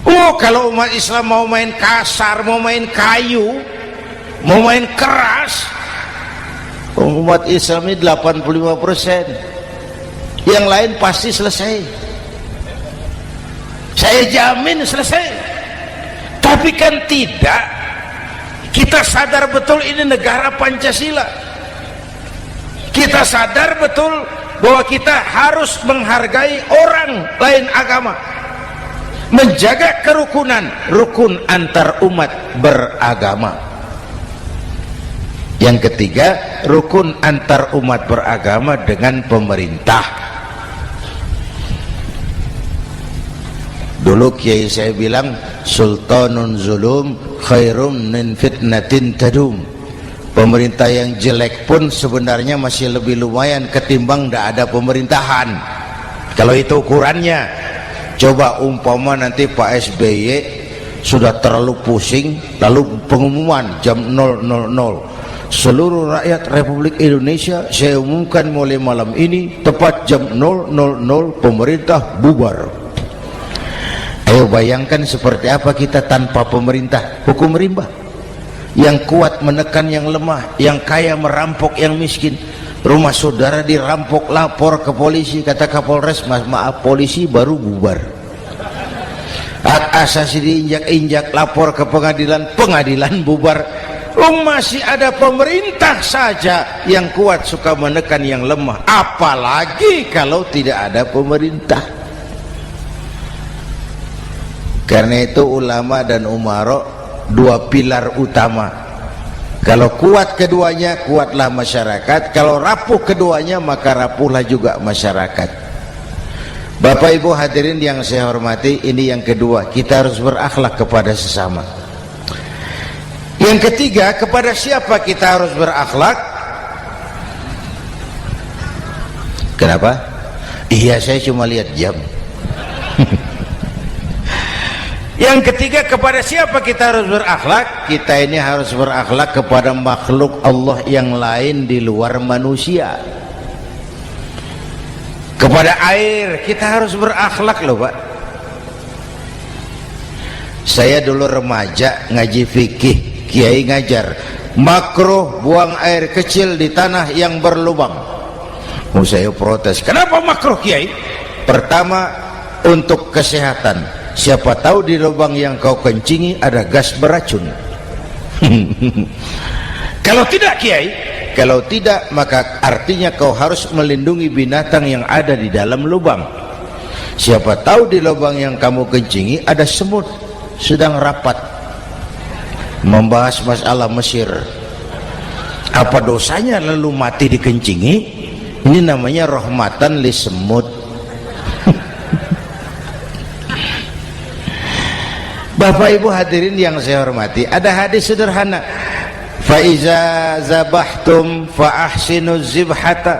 Oh, kalau umat Islam mau main kasar, mau main kayu, mau main keras, umat Islam ini 85%, yang lain pasti selesai. Saya jamin selesai. Tapi kan tidak. Kita sadar betul ini negara Pancasila. Kita sadar betul bahwa kita harus menghargai orang lain agama, menjaga kerukunan, rukun antar umat beragama. Yang ketiga, rukun antar umat beragama dengan pemerintah. Dulu kiai saya bilang, sultanun zulum khairum min fitnatin tadum. Pemerintah yang jelek pun sebenarnya masih lebih lumayan ketimbang tidak ada pemerintahan. Kalau itu ukurannya. Coba umpama nanti Pak SBY sudah terlalu pusing, lalu pengumuman jam 000, seluruh rakyat Republik Indonesia saya umumkan mulai malam ini tepat jam 000 pemerintah bubar. Ayo bayangkan seperti apa kita tanpa pemerintah. Hukum rimba, yang kuat menekan yang lemah, yang kaya merampok yang miskin. Rumah saudara dirampok, lapor ke polisi, kata Kapolres, maaf polisi baru bubar. Hak asasi diinjak-injak, lapor ke pengadilan, pengadilan bubar. Masih ada pemerintah saja yang kuat suka menekan yang lemah, apalagi kalau tidak ada pemerintah. Karena itu ulama dan umara dua pilar utama. Kalau kuat keduanya, kuatlah masyarakat. Kalau rapuh keduanya, maka rapuhlah juga masyarakat. Bapak Ibu hadirin yang saya hormati, ini yang kedua, kita harus berakhlak kepada sesama. Yang ketiga, kepada siapa kita harus berakhlak? Kenapa? Iya, saya cuma lihat jam. Yang ketiga, kepada siapa kita harus berakhlak? Kita ini harus berakhlak kepada makhluk Allah yang lain di luar manusia. Kepada air kita harus berakhlak loh Pak. Saya dulu remaja ngaji fikih, kiai ngajar makruh buang air kecil di tanah yang berlubang. Saya protes, kenapa makruh kiai? Pertama, untuk kesehatan. Siapa tahu di lubang yang kau kencingi ada gas beracun. Kalau tidak kiai, kalau tidak maka artinya kau harus melindungi binatang yang ada di dalam lubang. Siapa tahu di lubang yang kamu kencingi ada semut sedang rapat membahas masalah Mesir. Apa dosanya lalu mati dikencingi? Ini namanya rahmatan li semut. Bapak Ibu hadirin yang saya hormati, ada hadis sederhana, fa iza zabahtum fa ahsinu zibhata.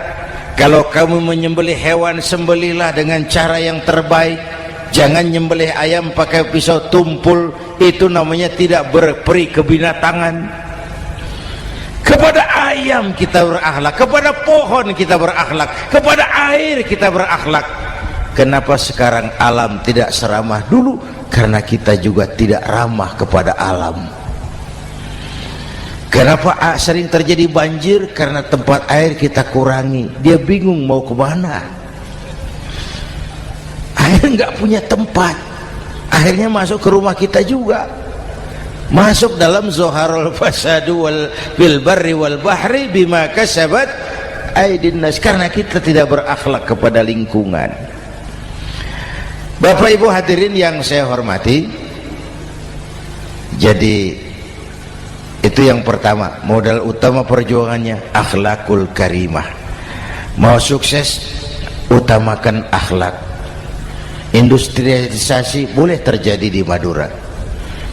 Kalau kamu menyembelih hewan, sembelihlah dengan cara yang terbaik. Jangan nyembelih ayam pakai pisau tumpul, itu namanya tidak berperi kebinatangan. Kepada ayam kita berakhlak, kepada pohon kita berakhlak, kepada air kita berakhlak. Kenapa sekarang alam tidak seramah dulu? Karena kita juga tidak ramah kepada alam. Kenapa sering terjadi banjir? Karena tempat air kita kurangi. Dia bingung mau kemana. Air nggak punya tempat. Akhirnya masuk ke rumah kita juga. Masuk dalam zoharul fasadu bil barri wal bahri bima kasabat aydin nas. Karena kita tidak berakhlak kepada lingkungan. Bapak Ibu hadirin yang saya hormati, jadi itu yang pertama, modal utama perjuangannya akhlakul karimah. Mau sukses, utamakan akhlak. Industrialisasi boleh terjadi di Madura,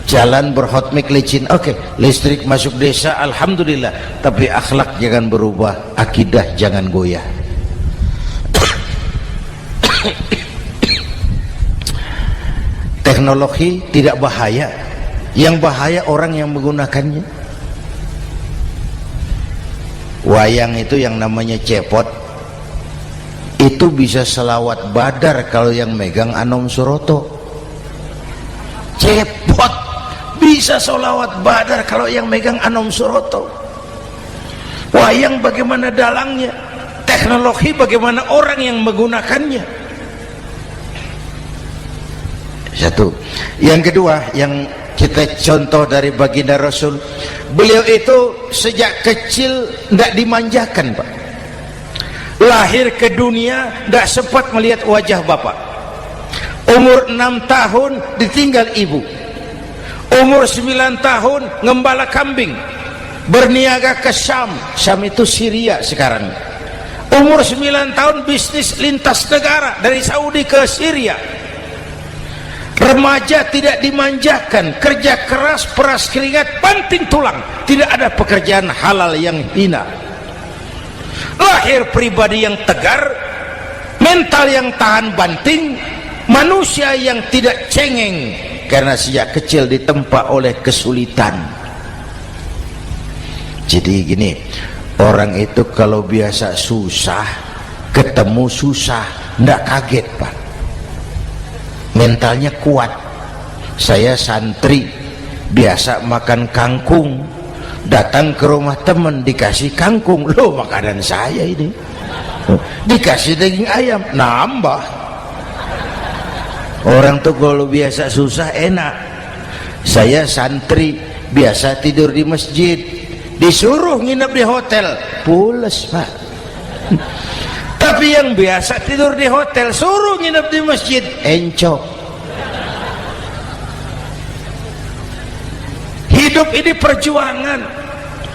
jalan berhotmik licin, oke, listrik masuk desa, alhamdulillah, tapi akhlak jangan berubah, akidah jangan goyah. Teknologi tidak bahaya, yang bahaya orang yang menggunakannya. Wayang itu yang namanya cepot itu bisa selawat badar kalau yang megang Anom Suroto. Cepot bisa selawat badar kalau yang megang Anom Suroto. Wayang bagaimana dalangnya, teknologi bagaimana orang yang menggunakannya. Satu. Yang kedua, yang kita contoh dari baginda Rasul, beliau itu sejak kecil tidak dimanjakan, Pak. Lahir ke dunia tidak sempat melihat wajah bapak. Umur 6 tahun ditinggal ibu. Umur 9 tahun ngembala kambing, berniaga ke Syam. Syam itu Syria sekarang. Umur 9 tahun bisnis lintas negara dari Saudi ke Syria. Remaja tidak dimanjakan, kerja keras, peras keringat, banting tulang, tidak ada pekerjaan halal yang hina. Lahir pribadi yang tegar, mental yang tahan banting, manusia yang tidak cengeng karena sejak kecil ditempa oleh kesulitan. Jadi gini, orang itu kalau biasa susah, ketemu susah, tidak kaget, Pak. Mentalnya kuat. Saya santri biasa makan kangkung, datang ke rumah teman dikasih kangkung, loh makanan saya ini, dikasih daging ayam, nambah. Orang tuh kalau biasa susah enak. Saya santri biasa tidur di masjid, disuruh nginep di hotel, pules, Pak. Tapi yang biasa tidur di hotel suruh nginep di masjid, encok. Hidup ini perjuangan.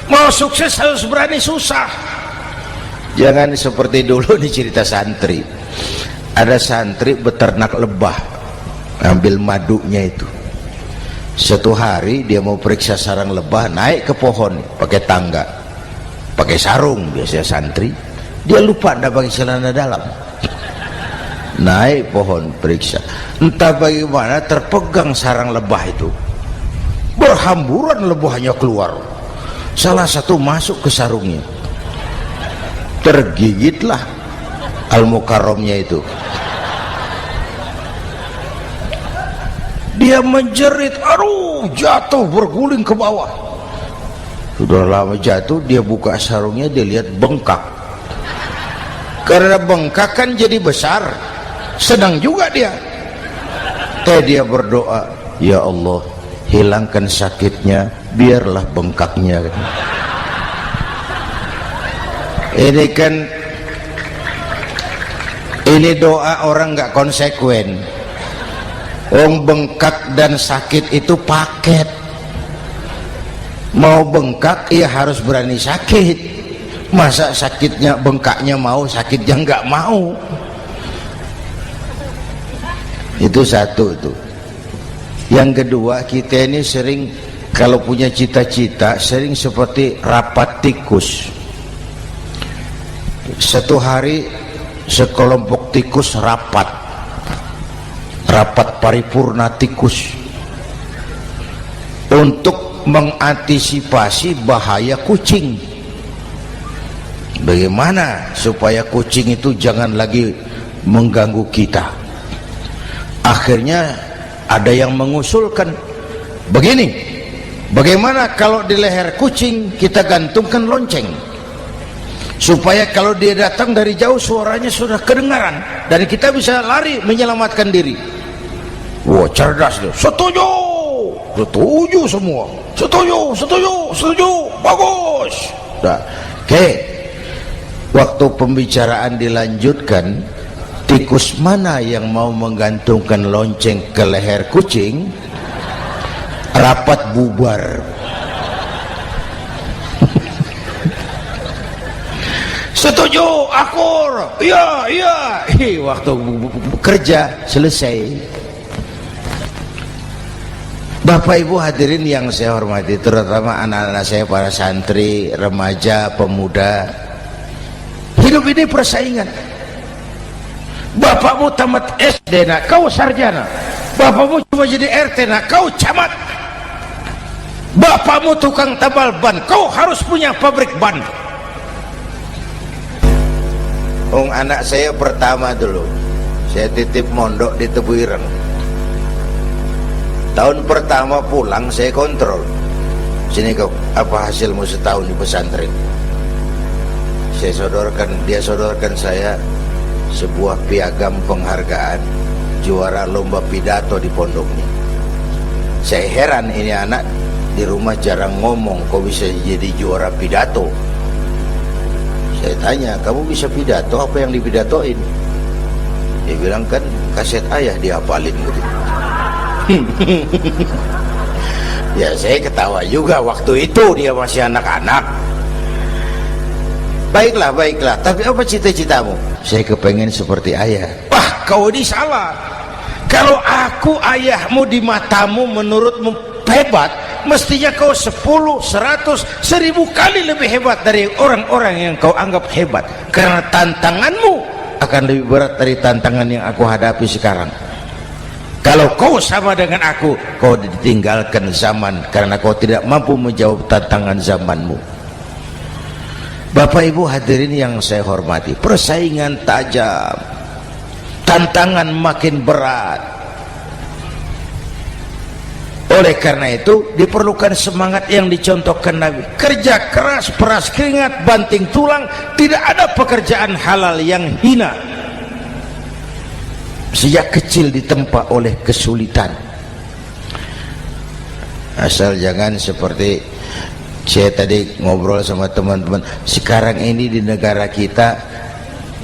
Mau sukses harus berani susah. Jangan seperti dulu nih cerita santri. Ada santri beternak lebah, ambil madunya itu. Satu hari dia mau periksa sarang lebah, naik ke pohon pakai tangga, pakai sarung biasanya santri. Dia lupa tidak pakai celana dalam, naik pohon periksa, entah bagaimana terpegang sarang lebah itu, berhamburan lebahnya keluar, salah satu masuk ke sarungnya, tergigitlah Al-Mukarramnya itu. Dia menjerit, aduh, jatuh berguling ke bawah. Sudah lama jatuh, dia buka sarungnya, dia lihat bengkak. Karena bengkak kan jadi besar, senang juga dia. Dia berdoa, ya Allah, hilangkan sakitnya, biarlah bengkaknya. Ini doa orang nggak konsekuen. Bengkak dan sakit itu paket. Mau bengkak ya harus berani sakit. Masa sakitnya bengkaknya mau, sakitnya nggak mau. Itu satu itu. Yang kedua, kita ini sering kalau punya cita-cita sering seperti rapat tikus. Satu hari sekelompok tikus rapat paripurna tikus untuk mengantisipasi bahaya kucing. Bagaimana supaya kucing itu jangan lagi mengganggu kita. Akhirnya ada yang mengusulkan begini, bagaimana kalau di leher kucing kita gantungkan lonceng, supaya kalau dia datang dari jauh suaranya sudah kedengaran dan kita bisa lari menyelamatkan diri. Wah, cerdas dia. Setuju, setuju semua. Setuju, bagus. Nah, oke. Waktu pembicaraan dilanjutkan, tikus mana yang mau menggantungkan lonceng ke leher kucing? Rapat bubar. Setuju, akur. Iya. Waktu kerja selesai. Bapak Ibu hadirin yang saya hormati, terutama anak-anak saya, para santri, remaja, pemuda. Hidup ini persaingan. Bapakmu tamat SD, nak kau sarjana. Bapakmu cuma jadi RT, nak kau camat. Bapakmu tukang tambal ban, kau harus punya pabrik ban. Anak saya pertama dulu saya titip mondok di Tebu Ireng. Tahun pertama pulang saya kontrol, sini kau, apa hasilmu setahun di pesantren? Dia sodorkan saya sebuah piagam penghargaan juara lomba pidato di pondoknya. Saya heran, ini anak di rumah jarang ngomong, kok bisa jadi juara pidato? Saya tanya, kamu bisa pidato, apa yang dipidatoin? Dia bilang, kan kaset ayah dihafalin gitu. Ya saya ketawa juga, waktu itu dia masih anak-anak. Baiklah, tapi apa cita-citamu? Saya kepengen seperti ayah. Wah, kau ini salah. Kalau aku ayahmu di matamu, menurutmu hebat, mestinya kau 10, 100, 1000 kali lebih hebat dari orang-orang yang kau anggap hebat, karena tantanganmu akan lebih berat dari tantangan yang aku hadapi sekarang. Kalau kau sama dengan aku, kau ditinggalkan zaman karena kau tidak mampu menjawab tantangan zamanmu. Bapak Ibu hadirin yang saya hormati, persaingan tajam, tantangan makin berat. Oleh karena itu diperlukan semangat yang dicontohkan Nabi. Kerja keras, peras keringat, banting tulang. Tidak ada pekerjaan halal yang hina. Sejak kecil ditempa oleh kesulitan. Asal jangan seperti saya tadi ngobrol sama teman-teman, sekarang ini di negara kita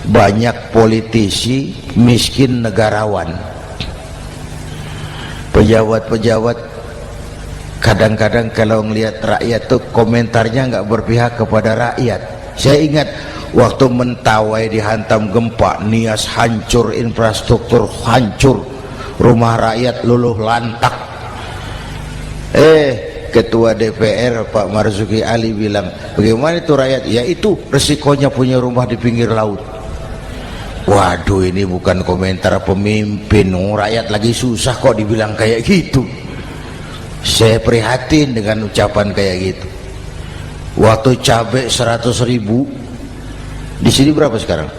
banyak politisi miskin negarawan. Pejabat-pejabat kadang-kadang kalau ngelihat rakyat tuh komentarnya nggak berpihak kepada rakyat. Saya ingat waktu Mentawai dihantam gempa, Nias hancur, infrastruktur hancur, rumah rakyat luluh lantak. Ketua DPR Pak Marzuki Ali bilang, bagaimana itu rakyat? Ya itu resikonya punya rumah di pinggir laut. Waduh, ini bukan komentar pemimpin, rakyat lagi susah kok dibilang kayak gitu. Saya prihatin dengan ucapan kayak gitu. Waktu cabai 100.000, di sini berapa sekarang?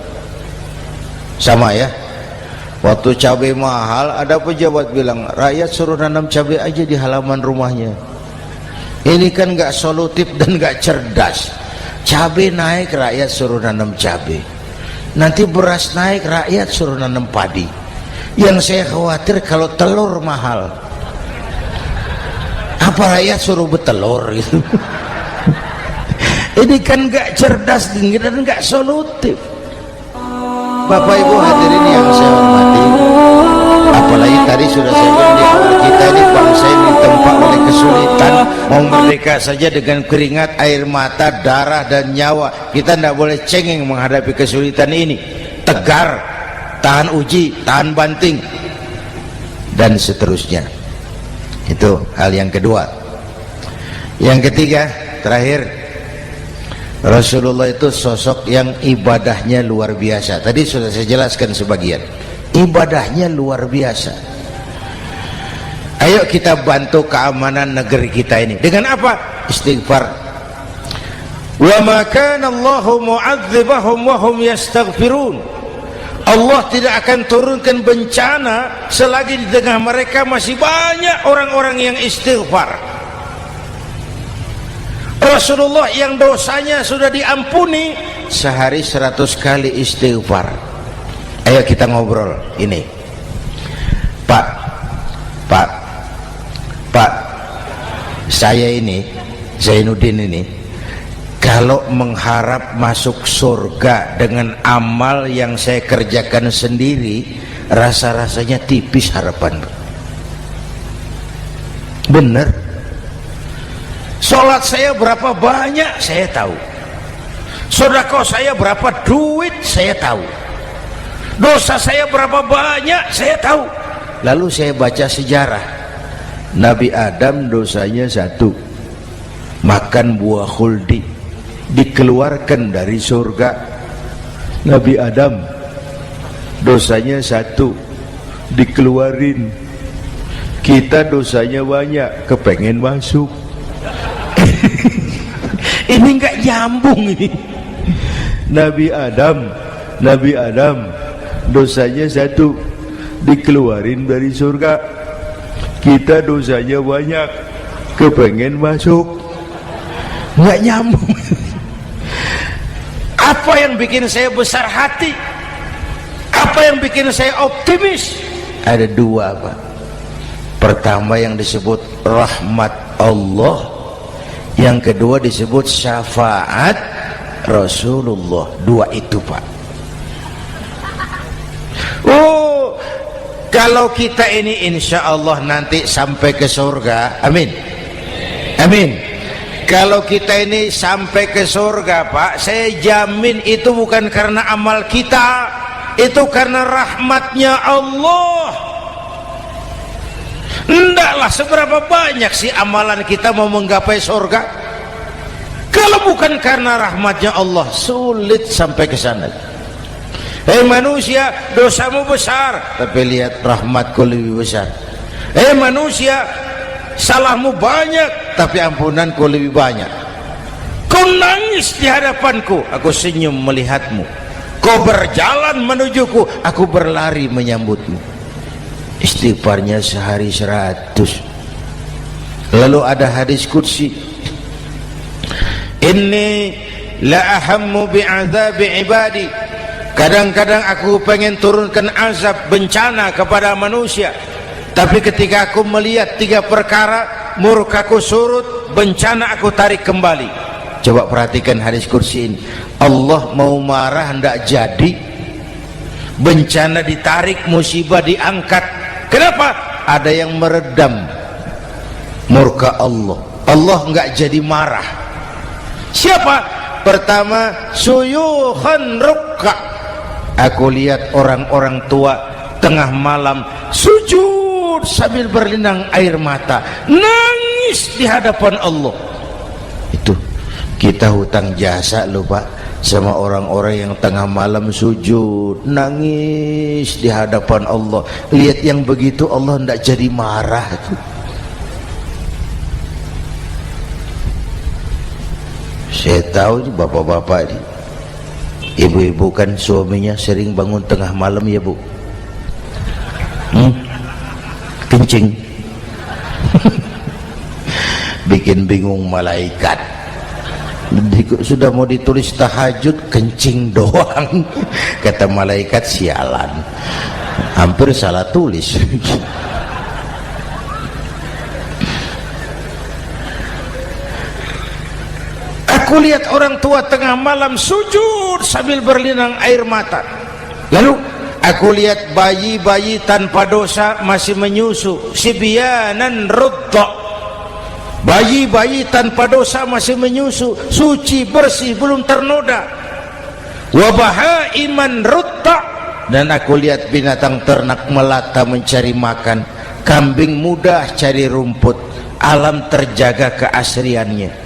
Sama ya. Waktu cabai mahal, ada pejabat bilang, rakyat suruh nanam cabai aja di halaman rumahnya. Ini kan gak solutif dan gak cerdas. Cabai naik, rakyat suruh nanam cabai. Nanti beras naik, rakyat suruh nanam padi. Yang saya khawatir kalau telur mahal, apa rakyat suruh betelur gitu? Ini kan gak cerdas dan gak solutif. Bapak Ibu hadirin yang saya hormati, apalagi tadi sudah saya bilang di awal, kita ini bangsa yang ditempa oleh kesulitan. Mau merdeka saja dengan keringat, air mata, darah dan nyawa. Kita tidak boleh cengeng menghadapi kesulitan ini. Tegar, tahan uji, tahan banting, dan seterusnya. Itu hal yang kedua. Yang ketiga, terakhir, Rasulullah itu sosok yang ibadahnya luar biasa. Tadi sudah saya jelaskan sebagian. Ibadahnya luar biasa. Ayo kita bantu keamanan negeri kita ini. Dengan apa? Istighfar. Wa ma kana Allahu mu'adzibahum wa hum yastaghfirun. Allah tidak akan turunkan bencana selagi di tengah mereka masih banyak orang-orang yang istighfar. Rasulullah yang dosanya sudah diampuni sehari 100 kali istighfar. Ayo kita ngobrol ini. Pak, saya ini, Zainuddin ini, kalau mengharap masuk surga dengan amal yang saya kerjakan sendiri, rasa-rasanya tipis harapan. Bener. Sholat saya berapa banyak saya tahu, sedekah saya berapa duit saya tahu, dosa saya berapa banyak saya tahu. Lalu saya baca sejarah, Nabi Adam dosanya 1, makan buah khuldi, dikeluarkan dari surga. Nabi Adam dosanya 1, dikeluarin. Kita dosanya banyak, kepengen masuk. Ini nggak nyambung ini. Nabi Adam Nabi Adam dosanya satu, dikeluarin dari surga. Kita dosanya banyak, kepengen masuk, nggak nyambung. Apa yang bikin saya besar hati? Apa yang bikin saya optimis? Ada dua, Pak. Pertama yang disebut rahmat Allah, yang kedua disebut syafaat Rasulullah. Dua itu, Pak. Oh, kalau kita ini insya Allah nanti sampai ke surga, amin, amin. Kalau kita ini sampai ke surga, Pak, saya jamin itu bukan karena amal kita, itu karena rahmatnya Allah. Ndaklah seberapa banyak sih amalan kita mau menggapai surga. Kalau bukan karena rahmatnya Allah, sulit sampai ke sana. Manusia, dosamu besar, tapi lihat rahmatku lebih besar. Manusia, salahmu banyak, tapi ampunanku lebih banyak. Kau nangis di hadapanku, aku senyum melihatmu. Kau berjalan menujuku, aku berlari menyambutmu. Istighfarnya sehari 100. Lalu ada hadis qudsi, inni la ahammu bi'adzabi ibadi. Kadang-kadang aku pengen turunkan azab, bencana kepada manusia, tapi ketika aku melihat 3 perkara, murkaku surut, bencana aku tarik kembali. Coba perhatikan hadis qudsi ini. Allah mau marah hendak jadi, bencana ditarik, musibah diangkat. Kenapa? Ada yang meredam murka Allah. Allah enggak jadi marah. Siapa? Pertama, suyukhan rukka. Aku lihat orang-orang tua tengah malam sujud sambil berlinang air mata, nangis di hadapan Allah. Itu kita hutang jasa loh, Pak, sama orang-orang yang tengah malam sujud nangis di hadapan Allah. Lihat yang begitu Allah tidak jadi marah. Saya tahu bapak-bapak, ibu-ibu kan suaminya sering bangun tengah malam ya, Bu, kencing. Bikin bingung malaikat. Sudah mau ditulis tahajud, kencing doang. Kata malaikat, sialan, hampir salah tulis. Aku lihat orang tua tengah malam sujud sambil berlinang air mata. Lalu aku lihat bayi-bayi tanpa dosa masih menyusu, sibyanan rudda. Bayi-bayi tanpa dosa masih menyusu, suci bersih, belum ternoda. Wa bahaiman rutta. Dan aku lihat binatang ternak melata mencari makan, kambing mudah cari rumput. Alam terjaga keasriannya.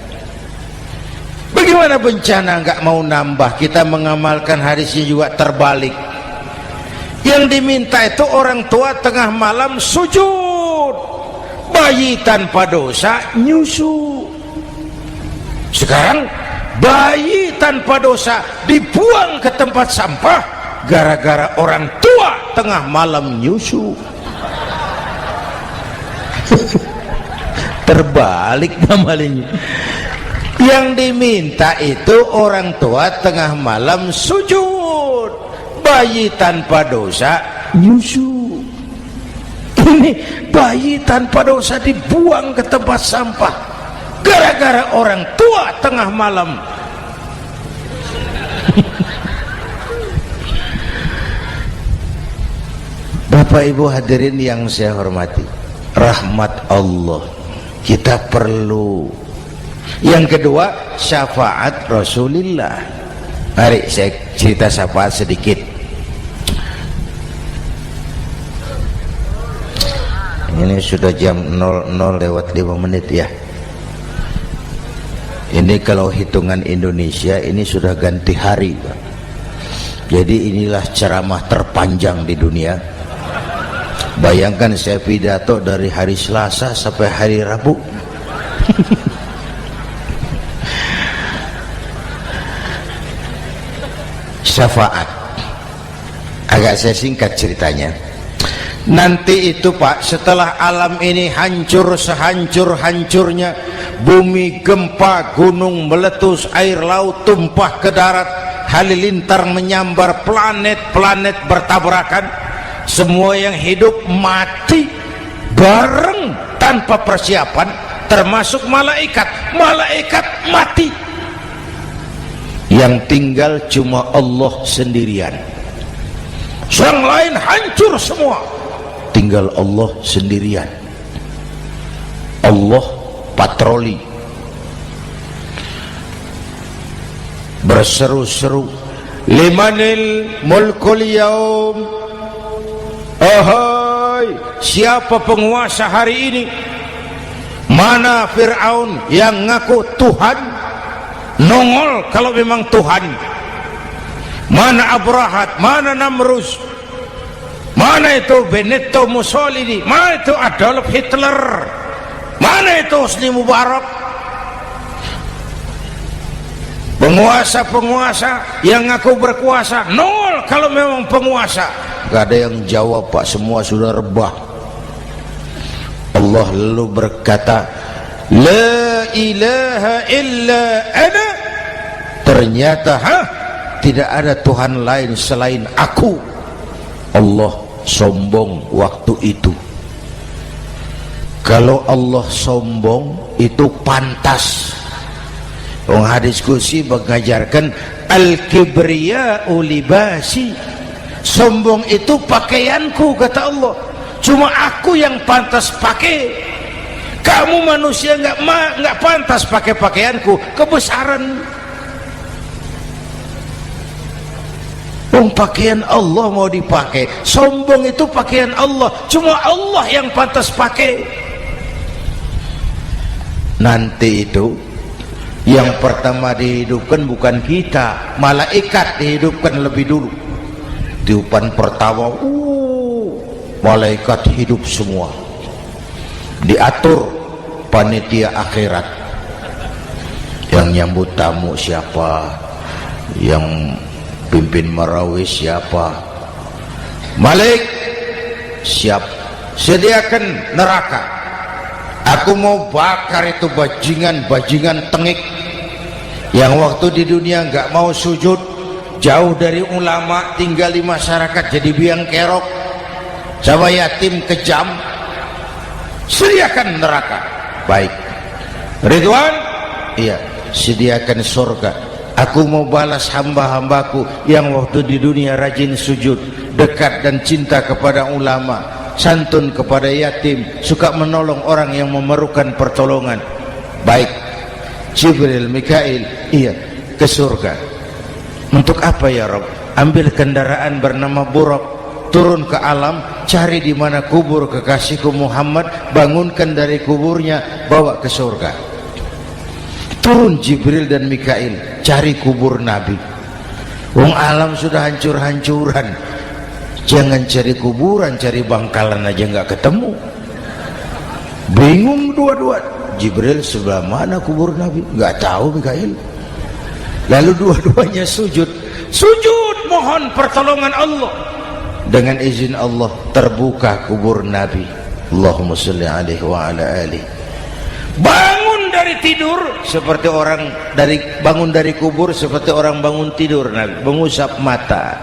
Bagaimana bencana nggak mau nambah? Kita mengamalkan hadisnya juga terbalik. Yang diminta itu orang tua tengah malam sujud, bayi tanpa dosa nyusu. Sekarang bayi tanpa dosa dibuang ke tempat sampah gara-gara orang tua tengah malam nyusu. Terbalik namanya. Yang diminta itu orang tua tengah malam sujud, bayi tanpa dosa nyusu. Ini bayi tanpa dosa dibuang ke tempat sampah gara-gara orang tua tengah malam. Bapak Ibu hadirin yang saya hormati, rahmat Allah kita perlu. Yang kedua, syafaat Rasulullah. Mari saya cerita syafaat sedikit. Ini sudah jam 00:05 ya. Ini kalau hitungan Indonesia ini sudah ganti hari, Pak. Jadi inilah ceramah terpanjang di dunia. Bayangkan saya pidato dari hari Selasa sampai hari Rabu. Syafaat. Agak saya singkat ceritanya. Nanti itu Pak, setelah alam ini hancur sehancur-hancurnya, bumi gempa, gunung meletus, air laut tumpah ke darat, halilintar menyambar, planet-planet bertabrakan, semua yang hidup mati bareng tanpa persiapan, termasuk malaikat. Malaikat mati, yang tinggal cuma Allah sendirian. Yang lain hancur semua, tinggal Allah sendirian. Allah patroli, berseru-seru, limanil mulkul yaum, ahai, siapa penguasa hari ini? Mana Fir'aun yang ngaku Tuhan? Nongol kalau memang Tuhan. Mana Abrahat, mana Namrus, mana itu Benito Mussolini, mana itu Adolf Hitler, mana itu Hosni Mubarak? Penguasa-penguasa yang ngaku berkuasa, nol kalau memang penguasa. Gak ada yang jawab Pak, semua sudah rebah. Allah lalu berkata, la ilaha illa ana. Ternyata tidak ada Tuhan lain selain aku. Allah sombong waktu itu. Kalau Allah sombong itu pantas. Hadis qudsi mengajarkan al-kibriya'u libasi, sombong itu pakaianku, kata Allah. Cuma aku yang pantas pakai. Kamu manusia nggak pantas pakai pakaianku, kebesaran. Pakaian Allah mau dipakai, sombong itu pakaian Allah, cuma Allah yang pantas pakai. Nanti itu yang pertama dihidupkan bukan kita, malaikat dihidupkan lebih dulu. Tiupan pertama, malaikat hidup semua, diatur panitia akhirat. Yang nyambut tamu siapa, yang pimpin marawis siapa, Malik siap, sediakan neraka. Aku mau bakar itu bajingan tengik yang waktu di dunia nggak mau sujud, jauh dari ulama, tinggal di masyarakat jadi biang kerok, sama yatim kejam. Sediakan neraka. Baik Ridwan, iya, sediakan surga. Aku mau balas hamba-hambaku yang waktu di dunia rajin sujud, dekat dan cinta kepada ulama, santun kepada yatim, suka menolong orang yang memerlukan pertolongan. Baik Jibril, Mikail, iya, ke surga. Untuk apa ya Rabb? Ambil kendaraan bernama Buraq, turun ke alam, cari di mana kubur kekasihku Muhammad, bangunkan dari kuburnya, bawa ke surga. Turun Jibril dan Mikail, cari kubur Nabi. Wong alam sudah hancur-hancuran, jangan cari kuburan, cari bangkalan aja nggak ketemu. Bingung dua-dua. Jibril sebelah mana kubur Nabi? Nggak tahu Mikail. Lalu dua-duanya sujud mohon pertolongan Allah. Dengan izin Allah terbuka kubur Nabi. Allahumma sholli alaihi wa ala alihi. Bangun dari tidur seperti orang bangun dari kubur seperti orang bangun tidur. Nabi mengusap mata,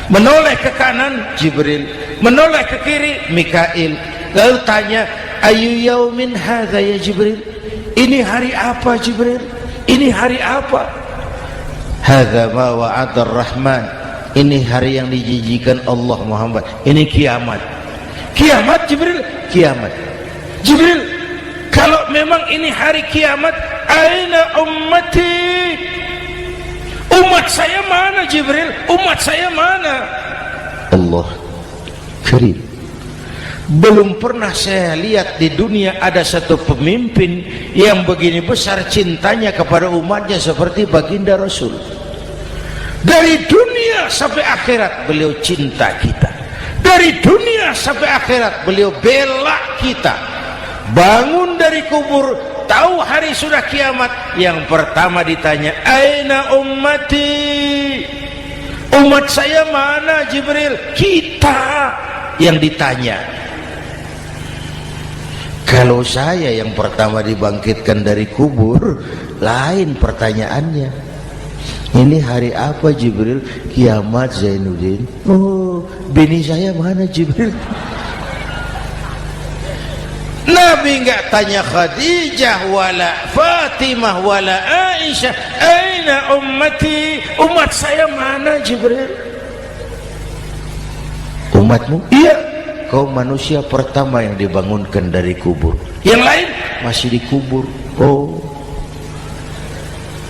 menoleh ke kanan Jibril, menoleh ke kiri Mikail. Lalu tanya, ayu yaumin hadza ya Jibril? Ini hari apa Jibril? Ini hari apa? Hadza ma wa'ada ar-Rahman. Ini hari yang dijanjikan Allah Muhammad. Ini kiamat. Kiamat Jibril? Kiamat. Jibril, kalau memang ini hari kiamat, aina ummati? Umat saya mana Jibril? Umat saya mana? Allah karim. Belum pernah saya lihat di dunia ada satu pemimpin yang begini besar cintanya kepada umatnya seperti baginda Rasul. Dari dunia sampai akhirat beliau cinta kita. Dari dunia sampai akhirat beliau bela kita. Bangun dari kubur, tahu hari sudah kiamat, yang pertama ditanya, aina ummati? Umat saya mana Jibril? Kita yang ditanya. Kalau saya yang pertama dibangkitkan dari kubur, lain pertanyaannya. Ini hari apa Jibril? Kiamat Zainuddin. Oh, bini saya mana Jibril? Nabi enggak tanya Khadijah wala Fatimah wala Aisyah, aina ummati? Umat saya mana Jibril? Umatmu? Iya. Kau manusia pertama yang dibangunkan dari kubur. Yang lain masih dikubur. Oh.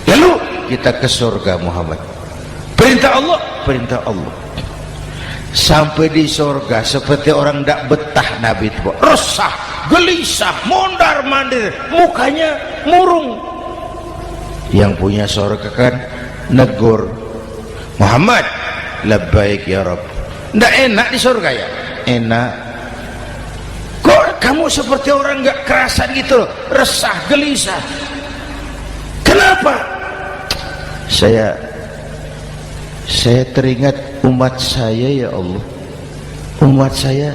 Lalu kita ke surga Muhammad. Perintah Allah, perintah Allah. Sampai di surga seperti orang tidak betah Nabi itu. Resah, gelisah, mondar-mandir, mukanya murung. Yang punya surga kan negur, Muhammad, labbaik ya Rabb. Tidak enak di surga ya? Enak. Kok kamu seperti orang nggak kerasan gitu, resah, gelisah? Kenapa? Saya teringat umat saya ya Allah. Umat saya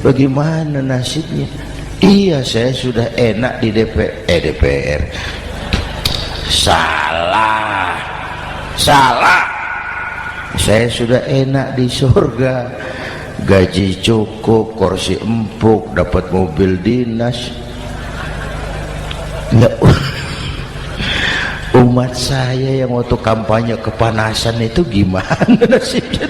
bagaimana nasibnya? Iya, saya sudah enak di DPR. Salah. Saya sudah enak di surga. Gaji cukup, kursi empuk, dapat mobil dinas. Nggak. Umat saya yang waktu kampanye kepanasan itu gimana nasibnya?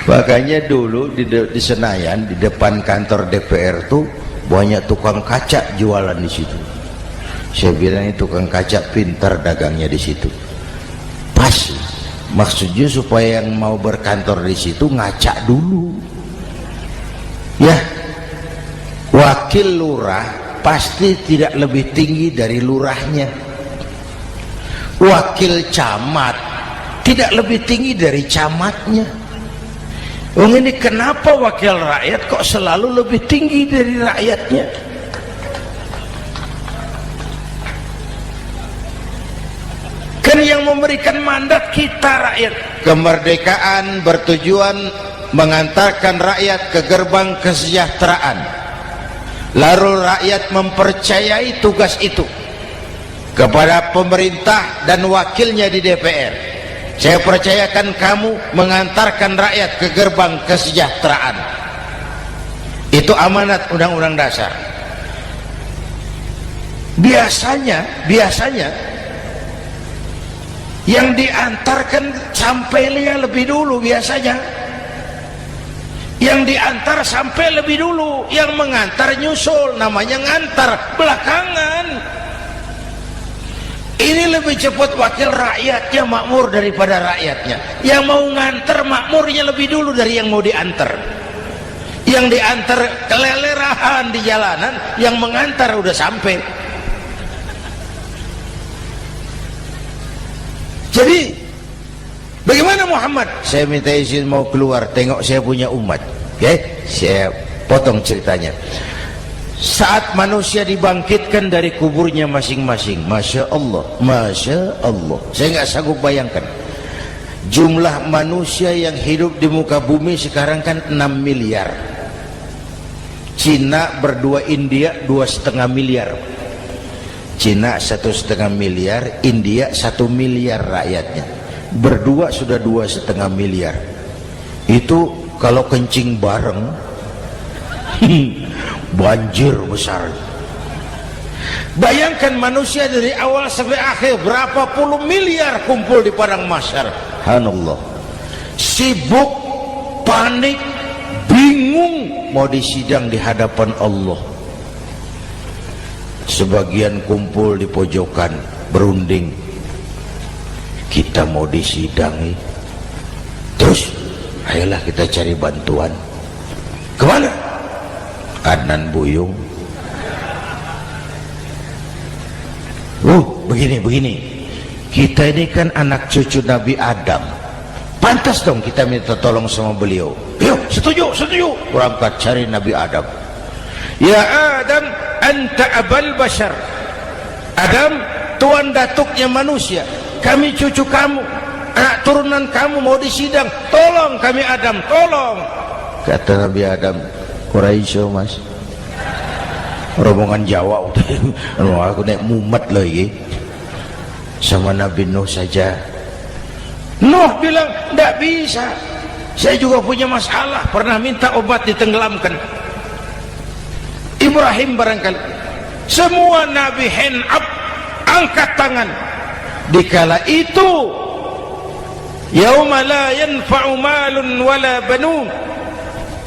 Makanya dulu di Senayan, di depan kantor DPR tuh banyak tukang kaca jualan di situ. Saya bilang ini tukang kaca pintar dagangnya di situ. Pas, maksudnya supaya yang mau berkantor di situ ngaca dulu. Ya, wakil lurah pasti tidak lebih tinggi dari lurahnya. Wakil camat tidak lebih tinggi dari camatnya. Ini kenapa wakil rakyat kok selalu lebih tinggi dari rakyatnya? Kan yang memberikan mandat kita rakyat. Kemerdekaan bertujuan mengantarkan rakyat ke gerbang kesejahteraan. Lalu rakyat mempercayai tugas itu kepada pemerintah dan wakilnya di DPR. Saya percayakan kamu mengantarkan rakyat ke gerbang kesejahteraan. Itu amanat Undang-Undang Dasar. Biasanya yang diantarkan sampai lebih dulu biasanya. Yang diantar sampai lebih dulu, yang mengantar nyusul, namanya ngantar belakangan. Ini lebih cepat wakil rakyatnya makmur daripada rakyatnya. Yang mau ngantar makmurnya lebih dulu dari yang mau diantar. Yang diantar kelelerahan di jalanan, yang mengantar udah sampai. Jadi bagaimana Muhammad? Saya minta izin mau keluar, tengok saya punya umat. Oke, saya potong ceritanya. Saat manusia dibangkitkan dari kuburnya masing-masing, Masya Allah, Masya Allah. Saya nggak sanggup bayangkan jumlah manusia yang hidup di muka bumi sekarang kan 6 miliar. Cina berdua, India 2,5 miliar. Cina 1,5 miliar, India 1 miliar rakyatnya. Berdua sudah 2,5 miliar. Itu kalau kencing bareng banjir besar. Bayangkan manusia dari awal sampai akhir berapa puluh miliar kumpul di padang mahsyar. Subhanallah. Sibuk, panik, bingung mau disidang di hadapan Allah. Sebagian kumpul di pojokan berunding, kita mau disidangi. Terus ayolah kita cari bantuan. Kemana? Adnan Buyung. Begini. Kita ini kan anak cucu Nabi Adam. Pantas dong kita minta tolong sama beliau. Yuk, setuju. Berangkat cari Nabi Adam. Ya Adam, anta abal bashar. Adam, tuan datuknya manusia, kami cucu kamu, anak turunan kamu mau disidang, tolong kami Adam, tolong. Kata Nabi Adam, Quraisy mas, rombongan Jawa udah aku naik mumet lagi sama Nabi Nuh saja. Nuh bilang tidak bisa, saya juga punya masalah, pernah minta obat ditenggelamkan. Ibrahim barangkali, semua Nabi hand up, angkat tangan. Dikala itu yauma la yanfa'u malun wala banun,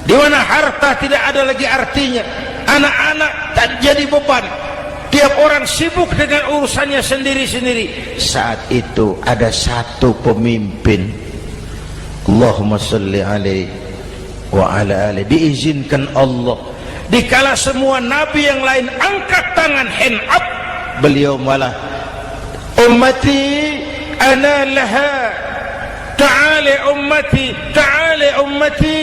di mana harta tidak ada lagi artinya, anak-anak tak jadi beban, tiap orang sibuk dengan urusannya sendiri-sendiri. Saat itu ada satu pemimpin, Allahumma salli alaihi wa ala alihi, diizinkan Allah. Dikala semua nabi yang lain angkat tangan hand up, beliau malah ummati ana laha, ta'ali ummati, ta'ali ummati,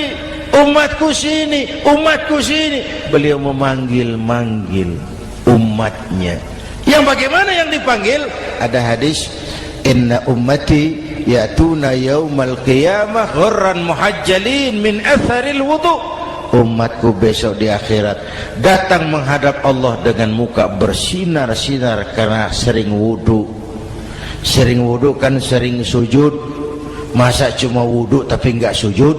umatku sini, umatku sini. Beliau memanggil-manggil umatnya. Yang bagaimana yang dipanggil? Ada hadis, inna ummati ya'tuna yaumal qiyamah ghurran muhajjalin min atharil wudu. Umatku besok di akhirat datang menghadap Allah dengan muka bersinar-sinar karena sering wudu. Sering wudu kan sering sujud. Masa cuma wudu tapi enggak sujud?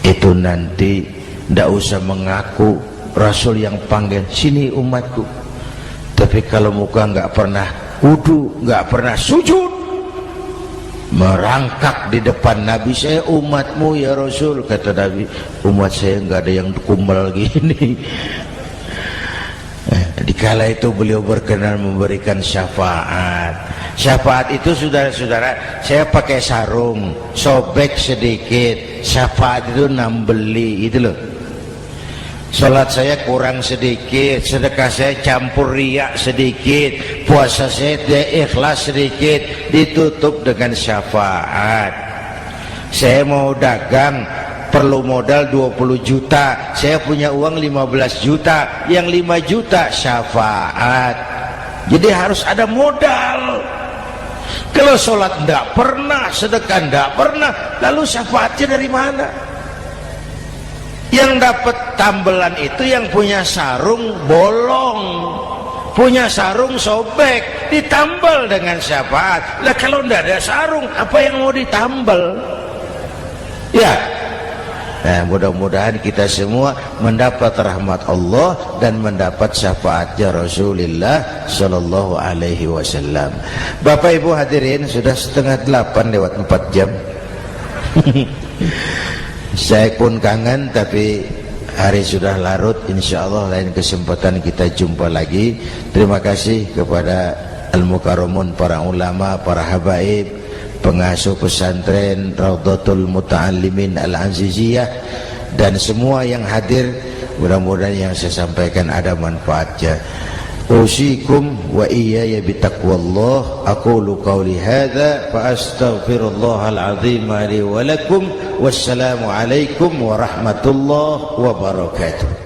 Itu nanti ndak usah mengaku Rasul yang panggil, sini umatku. Tapi kalau muka enggak pernah wudu, enggak pernah sujud, merangkak di depan Nabi, saya umatmu ya Rasul. Kata Nabi, umat saya enggak ada yang kumbal gini. Dikala itu beliau berkenan memberikan syafaat. Syafaat itu saudara-saudara, saya pakai sarung, sobek sedikit. Syafaat itu nambeli, itu loh. Salat saya kurang sedikit, sedekah saya campur riak sedikit, puasa saya tidak ikhlas sedikit, ditutup dengan syafaat. Saya mau dagang, perlu modal 20 juta, saya punya uang 15 juta, yang 5 juta syafaat. Jadi harus ada modal. Kalau sholat tidak pernah, sedekah tidak pernah, lalu syafaatnya dari mana? Yang dapat tambelan itu yang punya sarung bolong, punya sarung sobek, ditambal dengan syafaat. Lah kalau tidak ada sarung, apa yang mau ditambal? Ya. Nah, mudah-mudahan kita semua mendapat rahmat Allah dan mendapat syafaatnya Rasulullah Sallallahu Alaihi Wasallam. Bapak Ibu hadirin, sudah 7:30 lewat 4 jam. Saya pun kangen, tapi hari sudah larut. Insya Allah lain kesempatan kita jumpa lagi. Terima kasih kepada Al-Mukarramun, para ulama, para habaib, pengasuh pesantren Raudhatul Muta'allimin Al-Aziziyah, dan semua yang hadir. Mudah-mudahan yang saya sampaikan ada manfaatnya. Usikum wa iyaya bitaqwallah. Aqulu qawli hadza fa astaghfirullahal azim li wa lakum. Wassalamu alaikum warahmatullahi wabarakatuh.